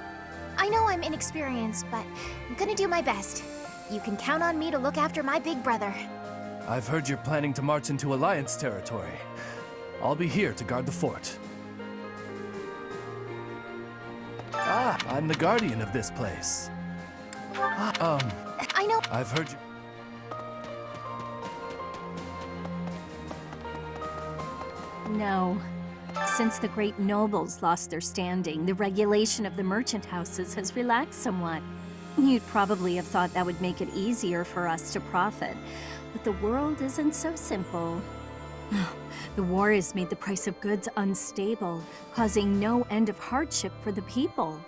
I know I'm inexperienced, but I'm gonna do my best. You can count on me to look after my big brother. I've heard you're planning to march into Alliance territory. I'll be here to guard the fort. Ah, I'm the guardian of this place. I know. I've heard you... No. Since the great nobles lost their standing, the regulation of the merchant houses has relaxed somewhat. You'd probably have thought that would make it easier for us to profit, but the world isn't so simple. The war has made the price of goods unstable, causing no end of hardship for the people.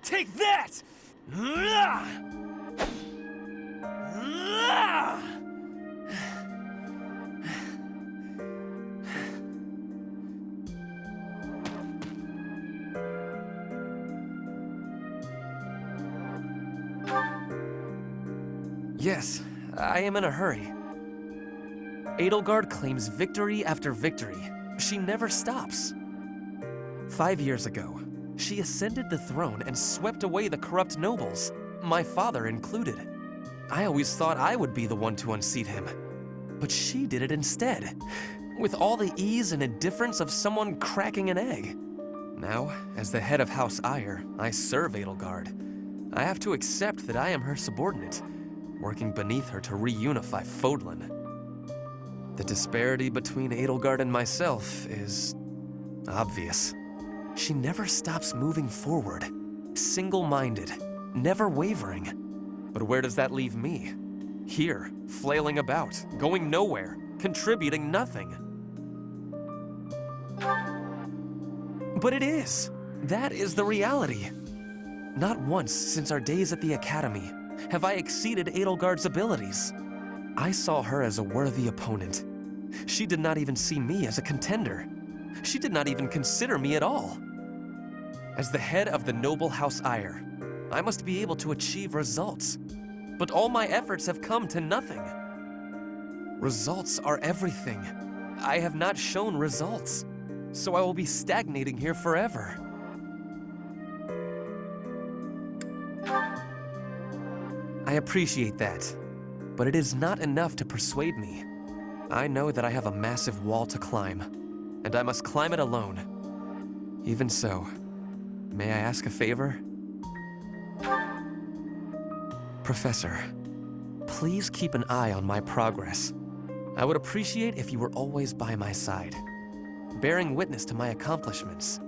Take that! Yes, I am in a hurry. Edelgard claims victory after victory. She never stops. 5 years ago, she ascended the throne and swept away the corrupt nobles, my father included. I always thought I would be the one to unseat him. But she did it instead, with all the ease and indifference of someone cracking an egg. Now, as the head of House Eyre, I serve Edelgard. I have to accept that I am her subordinate, working beneath her to reunify Fodlan. The disparity between Edelgard and myself is obvious. She never stops moving forward, single-minded, never wavering. But where does that leave me? Here, flailing about, going nowhere, contributing nothing. But it is. That is the reality. Not once since our days at the Academy have I exceeded Edelgard's abilities. I saw her as a worthy opponent. She did not even see me as a contender. She did not even consider me at all. As the head of the noble House Eyre, I must be able to achieve results. But all my efforts have come to nothing. Results are everything. I have not shown results, so I will be stagnating here forever. I appreciate that, but it is not enough to persuade me. I know that I have a massive wall to climb, and I must climb it alone. Even so, may I ask a favor? Professor, please keep an eye on my progress. I would appreciate if you were always by my side, bearing witness to my accomplishments.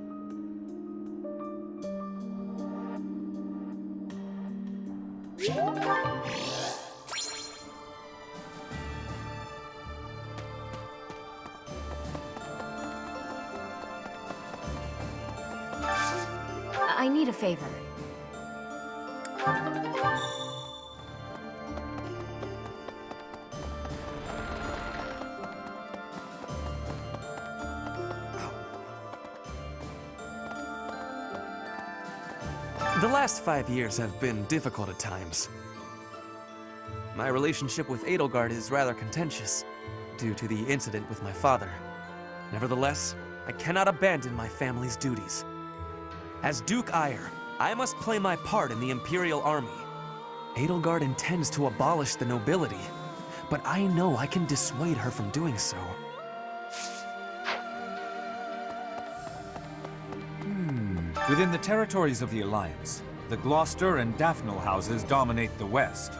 I need a favor. The last 5 years have been difficult at times. My relationship with Edelgard is rather contentious, due to the incident with my father. Nevertheless, I cannot abandon my family's duties. As Duke Eyre, I must play my part in the Imperial Army. Edelgard intends to abolish the nobility, but I know I can dissuade her from doing so. Within the territories of the Alliance, the Gloucester and Daphnel houses dominate the West.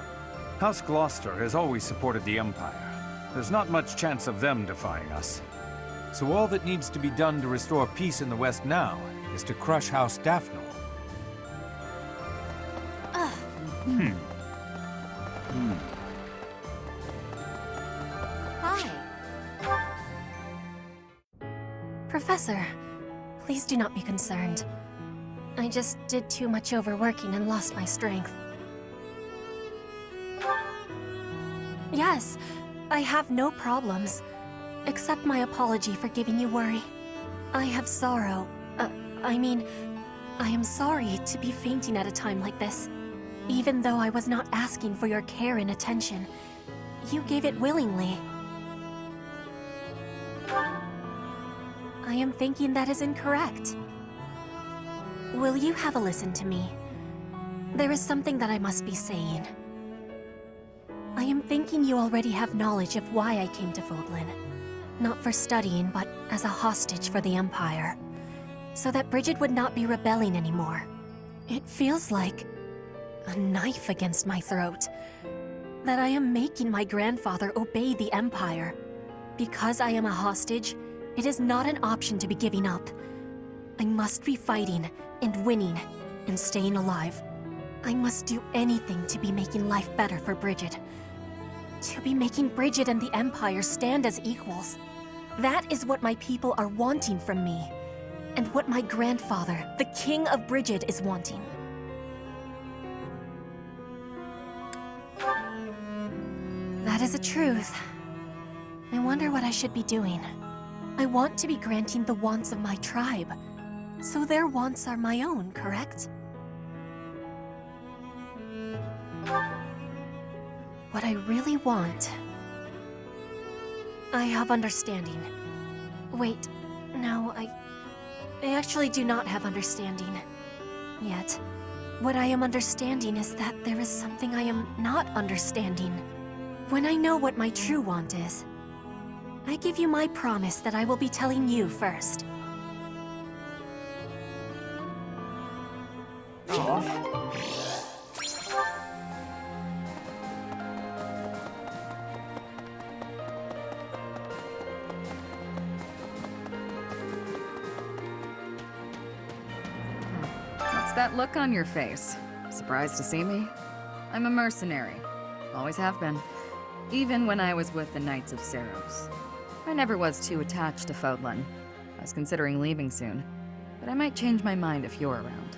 House Gloucester has always supported the Empire. There's not much chance of them defying us. So all that needs to be done to restore peace in the West now is to crush House Daphnel. Hi. Professor, please do not be concerned. I just did too much overworking and lost my strength. Yes, I have no problems. Accept my apology for giving you worry. I have sorrow. I am sorry to be fainting at a time like this. Even though I was not asking for your care and attention, you gave it willingly. I am thinking that is incorrect. Will you have a listen to me? There is something that I must be saying. I am thinking you already have knowledge of why I came to Fodlan. Not for studying, but as a hostage for the Empire. So that Bridget would not be rebelling anymore. It feels like a knife against my throat. That I am making my grandfather obey the Empire. Because I am a hostage, it is not an option to be giving up. I must be fighting, and winning, and staying alive. I must do anything to be making life better for Bridget. To be making Bridget and the Empire stand as equals. That is what my people are wanting from me. And what my grandfather, the King of Bridget, is wanting. That is a truth. I wonder what I should be doing. I want to be granting the wants of my tribe. So their wants are my own, correct? What I really want... I have understanding. Wait, no, I actually do not have understanding. Yet. What I am understanding is that there is something I am not understanding. When I know what my true want is, I give you my promise that I will be telling you first. What's that look on your face? Surprised to see me? I'm a mercenary. Always have been. Even when I was with the Knights of Seros. I never was too attached to Fodlan. I was considering leaving soon, but I might change my mind if you're around.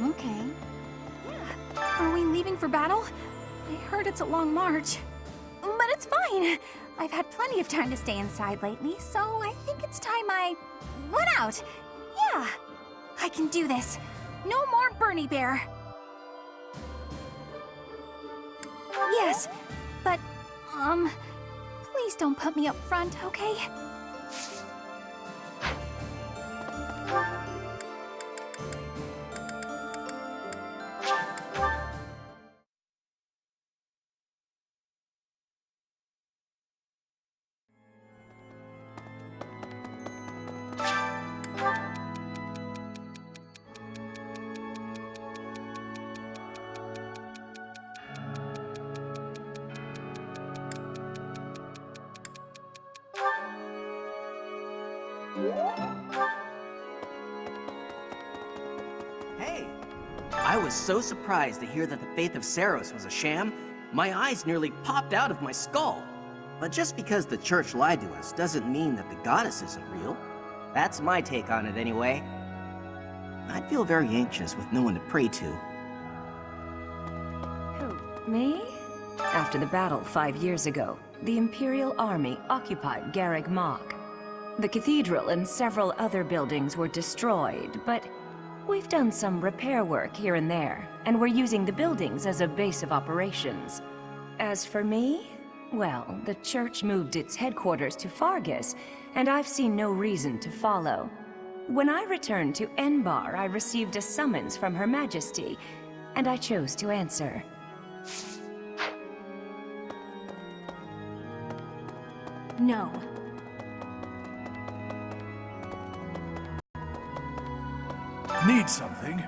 Okay. Yeah. Are we leaving for battle? I heard it's a long march. But it's fine. I've had plenty of time to stay inside lately, so I think it's time I went out. Yeah. I can do this. No more Bernie Bear. Yes, but, please don't put me up front, okay? Hey! I was so surprised to hear that the faith of Seros was a sham, my eyes nearly popped out of my skull. But just because the church lied to us doesn't mean that the goddess isn't real. That's my take on it anyway. I'd feel very anxious with no one to pray to. Who, me? After the battle 5 years ago, the Imperial Army occupied Garreg Mach. The cathedral and several other buildings were destroyed, but we've done some repair work here and there, and we're using the buildings as a base of operations. As for me, well, the church moved its headquarters to Fargus, and I've seen no reason to follow. When I returned to Enbar, I received a summons from Her Majesty, and I chose to answer. No. Need something?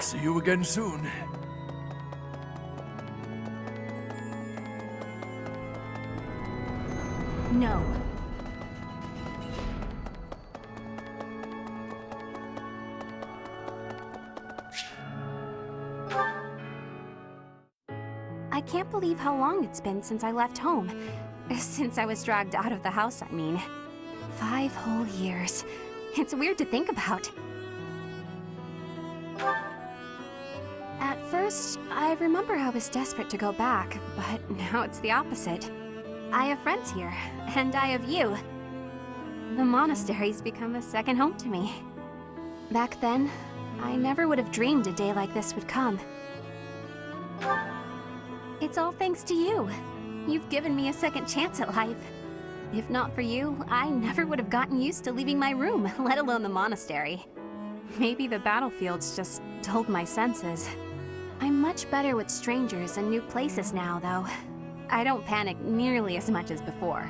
See you again soon. No. I can't believe how long it's been since I left home. Since I was dragged out of the house, I mean. 5 whole years. It's weird to think about. At first, I remember I was desperate to go back, but now it's the opposite. I have friends here, and I have you. The monastery's become a second home to me. Back then, I never would have dreamed a day like this would come. It's all thanks to you. You've given me a second chance at life. If not for you, I never would have gotten used to leaving my room, let alone the monastery. Maybe the battlefields just dulled my senses. I'm much better with strangers and new places now, though. I don't panic nearly as much as before.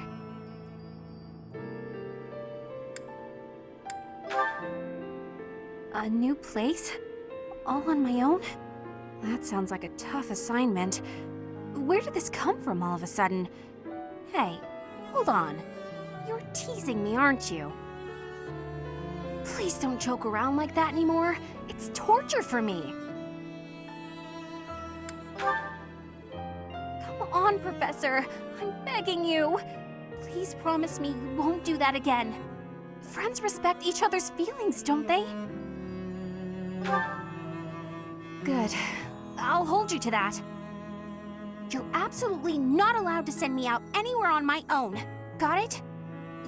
A new place? All on my own? That sounds like a tough assignment. Where did this come from all of a sudden? Hey, hold on. You're teasing me, aren't you? Please don't joke around like that anymore. It's torture for me. Come on, Professor. I'm begging you. Please promise me you won't do that again. Friends respect each other's feelings, don't they? Good. I'll hold you to that. You're absolutely not allowed to send me out anywhere on my own. Got it?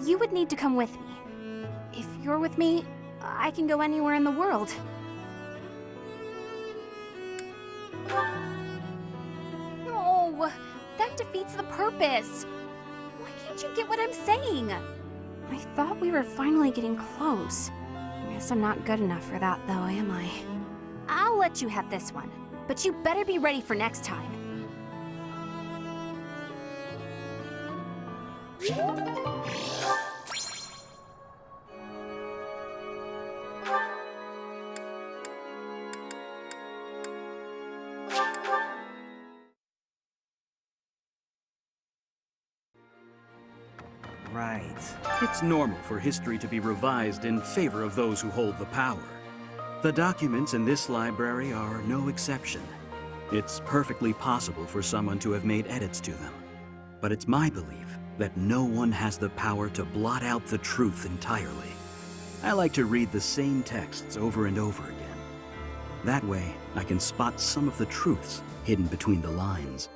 You would need to come with me. If you're with me, I can go anywhere in the world. No, that defeats the purpose. Why can't you get what I'm saying? I thought we were finally getting close. Guess I'm not good enough for that, though, am I? I'll let you have this one, but you better be ready for next time. Right. It's normal for history to be revised in favor of those who hold the power. The documents in this library are no exception. It's perfectly possible for someone to have made edits to them. But it's my belief that no one has the power to blot out the truth entirely. I like to read the same texts over and over again. That way, I can spot some of the truths hidden between the lines.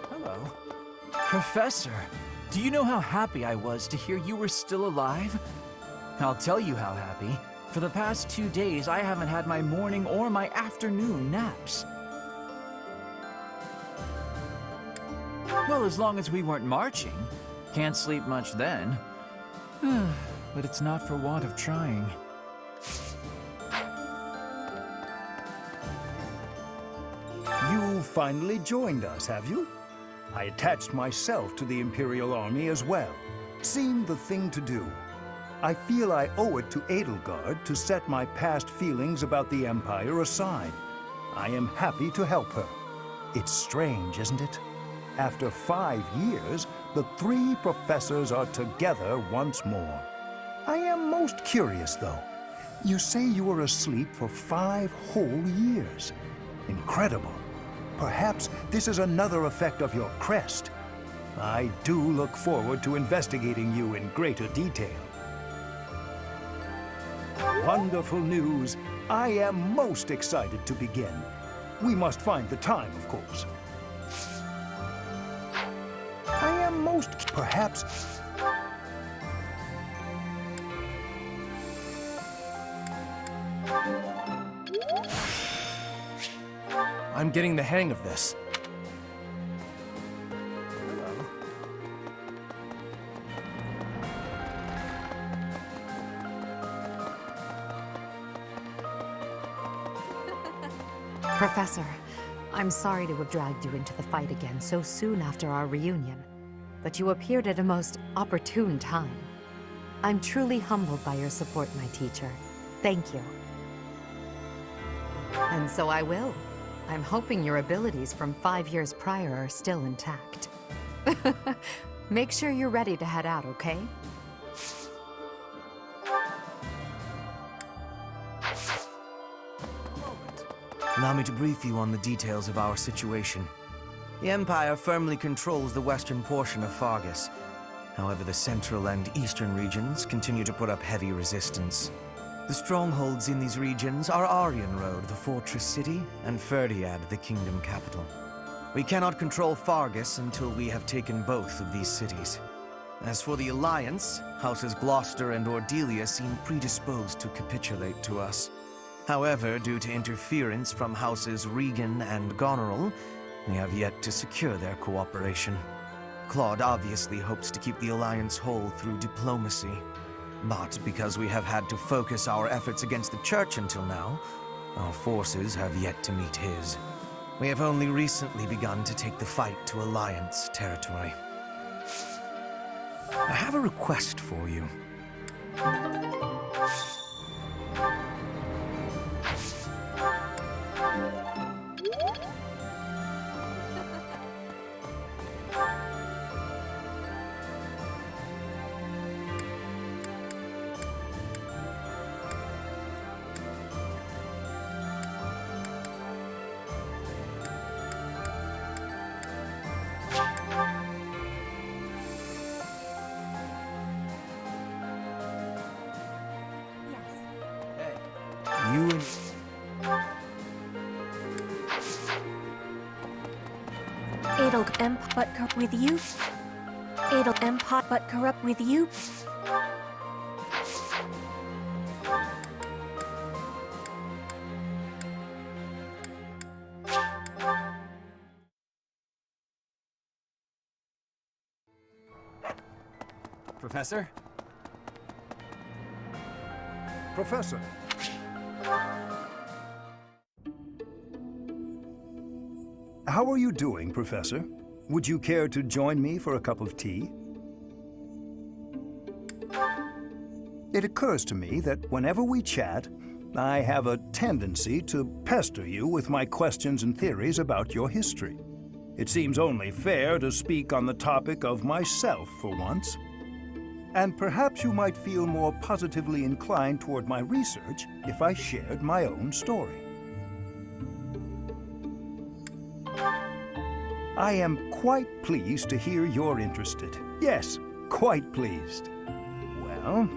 Hello. Professor, do you know how happy I was to hear you were still alive? I'll tell you how happy. For the past 2 days, I haven't had my morning or my afternoon naps. Well, as long as we weren't marching. Can't sleep much then. But it's not for want of trying. You finally joined us, have you? I attached myself to the Imperial Army as well. Seemed the thing to do. I feel I owe it to Edelgard to set my past feelings about the Empire aside. I am happy to help her. It's strange, isn't it? After 5 years, the 3 professors are together once more. I am most curious, though. You say you were asleep for 5 whole years. Incredible. Perhaps this is another effect of your crest. I do look forward to investigating you in greater detail. Wonderful news. I am most excited to begin. We must find the time, of course. I am most... perhaps... I'm getting the hang of this. Professor, I'm sorry to have dragged you into the fight again so soon after our reunion, but you appeared at a most opportune time. I'm truly humbled by your support, my teacher. Thank you. And so I will. I'm hoping your abilities from 5 years prior are still intact. Make sure you're ready to head out, okay? Allow me to brief you on the details of our situation. The Empire firmly controls the western portion of Fargus. However, the central and eastern regions continue to put up heavy resistance. The strongholds in these regions are Aryan Road, the fortress city, and Ferdiad, the kingdom capital. We cannot control Fargus until we have taken both of these cities. As for the Alliance, Houses Gloucester and Ordelia seem predisposed to capitulate to us. However, due to interference from Houses Regan and Goneril, we have yet to secure their cooperation. Claude obviously hopes to keep the Alliance whole through diplomacy. But because we have had to focus our efforts against the Church until now, our forces have yet to meet his. We have only recently begun to take the fight to Alliance territory. I have a request for you. You and... It'll but corrupt with you. It'll but corrupt with you. Professor? Professor. How are you doing, Professor? Would you care to join me for a cup of tea? It occurs to me that whenever we chat, I have a tendency to pester you with my questions and theories about your history. It seems only fair to speak on the topic of myself for once. And perhaps you might feel more positively inclined toward my research if I shared my own story. I am quite pleased to hear you're interested. Yes, quite pleased. Well,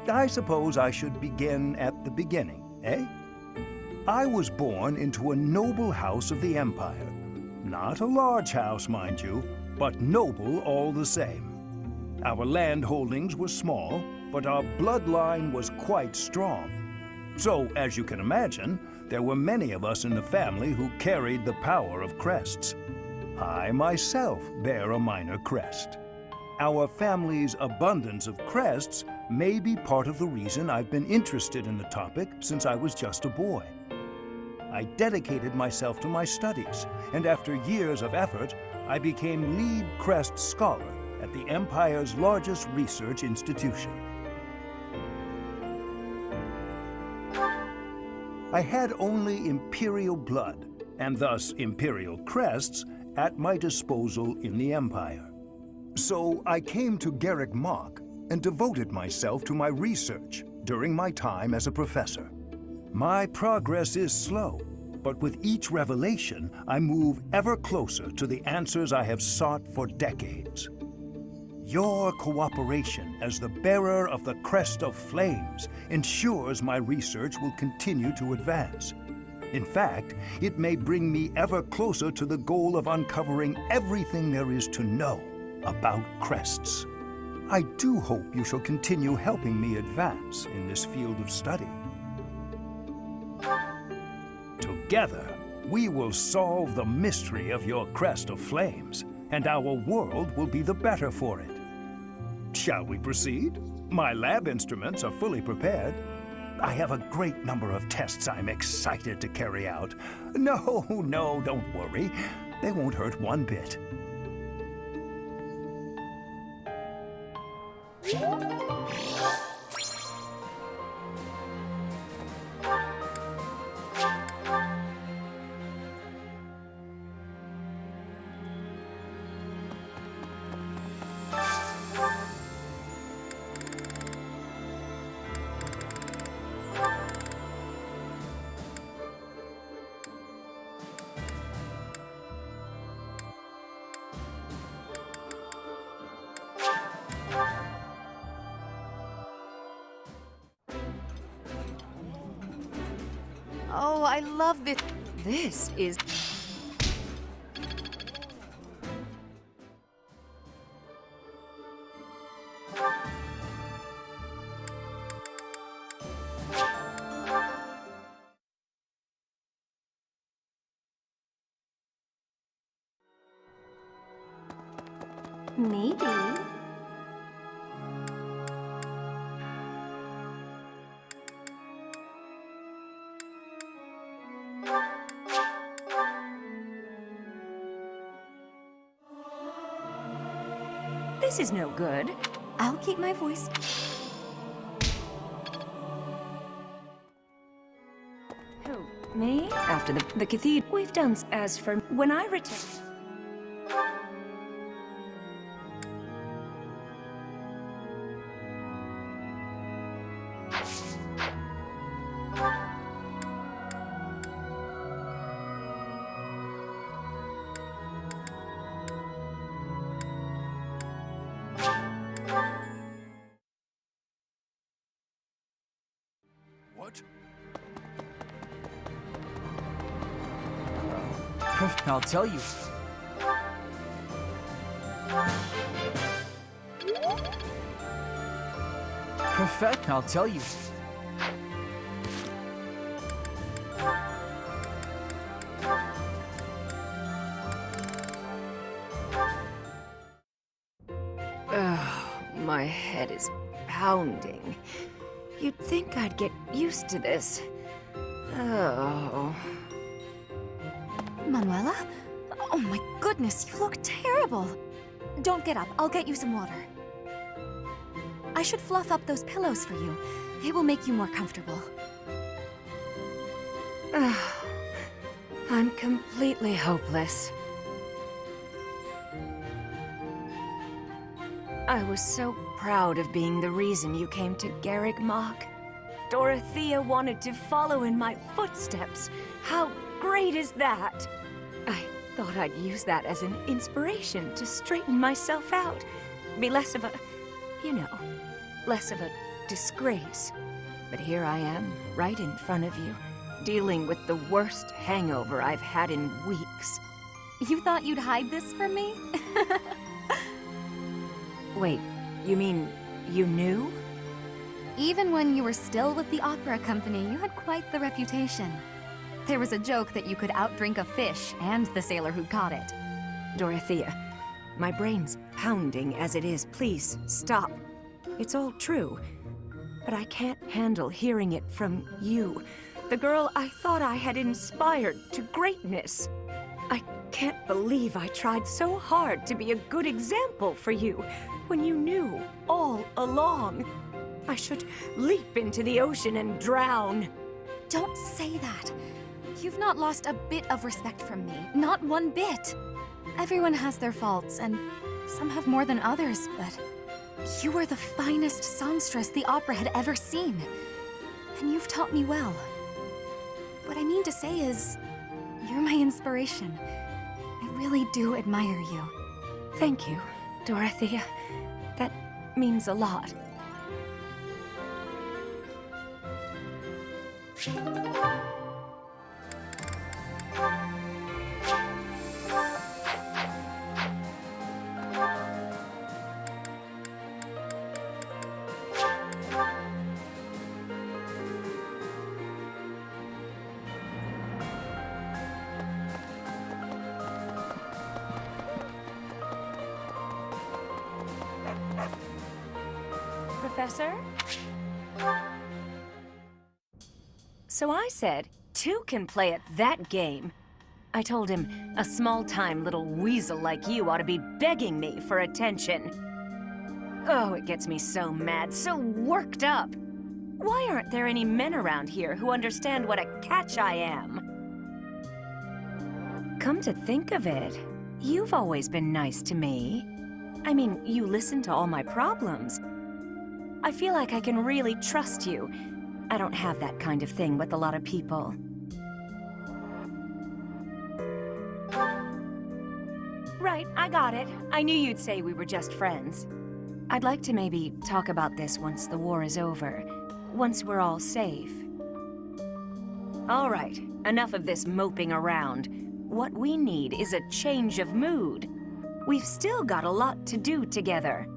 I suppose I should begin at the beginning, eh? I was born into a noble house of the Empire. Not a large house, mind you, but noble all the same. Our land holdings were small, but our bloodline was quite strong. So, as you can imagine, there were many of us in the family who carried the power of crests. I myself bear a minor crest. Our family's abundance of crests may be part of the reason I've been interested in the topic since I was just a boy. I dedicated myself to my studies, and after years of effort, I became lead crest scholar at the Empire's largest research institution. I had only Imperial blood, and thus Imperial crests, at my disposal in the Empire. So I came to Garrick Mach and devoted myself to my research during my time as a professor. My progress is slow, but with each revelation, I move ever closer to the answers I have sought for decades. Your cooperation as the bearer of the Crest of Flames ensures my research will continue to advance. In fact, it may bring me ever closer to the goal of uncovering everything there is to know about crests. I do hope you shall continue helping me advance in this field of study. Together, we will solve the mystery of your Crest of Flames, and our world will be the better for it. Shall we proceed? My lab instruments are fully prepared. I have a great number of tests I'm excited to carry out. No, don't worry. They won't hurt one bit. Oh, I love this. This is... Maybe. This is no good. I'll keep my voice. Who, me? After the cathedral, we've done as for when I return. What? I'll tell you. Perfect, I'll tell you. My head is pounding. You'd think I'd get used to this. Oh. Manuela? Oh my goodness, you look terrible. Don't get up, I'll get you some water. I should fluff up those pillows for you. They will make you more comfortable. I'm completely hopeless. I was so proud of being the reason you came to Garreg Mach. Dorothea wanted to follow in my footsteps. How great is that? I thought I'd use that as an inspiration to straighten myself out. Be less of a, you know, less of a disgrace. But here I am, right in front of you, dealing with the worst hangover I've had in weeks. You thought you'd hide this from me? Wait, you mean you knew? Even when you were still with the opera company, you had quite the reputation. There was a joke that you could outdrink a fish and the sailor who caught it. Dorothea, my brain's pounding as it is. Please, stop. It's all true. But I can't handle hearing it from you, the girl I thought I had inspired to greatness. I can't believe I tried so hard to be a good example for you when you knew all along. I should leap into the ocean and drown. Don't say that. You've not lost a bit of respect from me. Not one bit. Everyone has their faults, and some have more than others, but you are the finest songstress the opera had ever seen. And you've taught me well. What I mean to say is, you're my inspiration. I really do admire you. Thank you, Dorothea. That means a lot. Professor? So I said, two can play at that game. I told him, a small-time little weasel like you ought to be begging me for attention. Oh, it gets me so mad, so worked up. Why aren't there any men around here who understand what a catch I am? Come to think of it, you've always been nice to me. I mean, you listen to all my problems. I feel like I can really trust you. I don't have that kind of thing with a lot of people. Right, I got it. I knew you'd say we were just friends. I'd like to maybe talk about this once the war is over. Once we're all safe. All right, enough of this moping around. What we need is a change of mood. We've still got a lot to do together.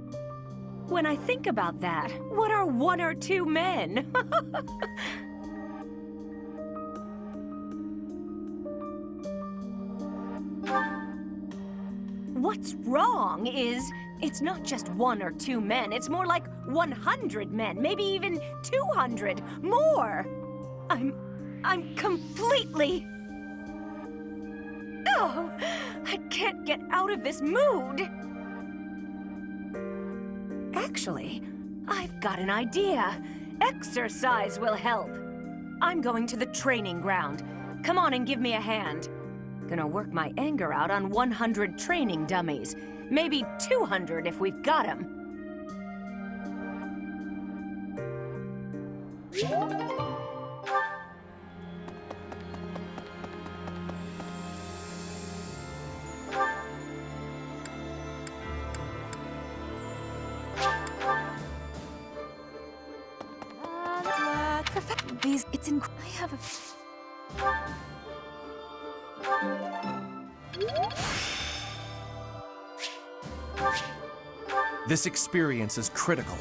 When I think about that, what are one or two men? What's wrong is It's not just 1 or 2 men, it's more like 100 men, maybe even 200, more! I'm completely... Oh, I can't get out of this mood! Actually, I've got an idea. Exercise will help. I'm going to the training ground. Come on and give me a hand. Gonna work my anger out on 100 training dummies. Maybe 200 if we've got 'em. These, it's in. I have a. This experience is critical.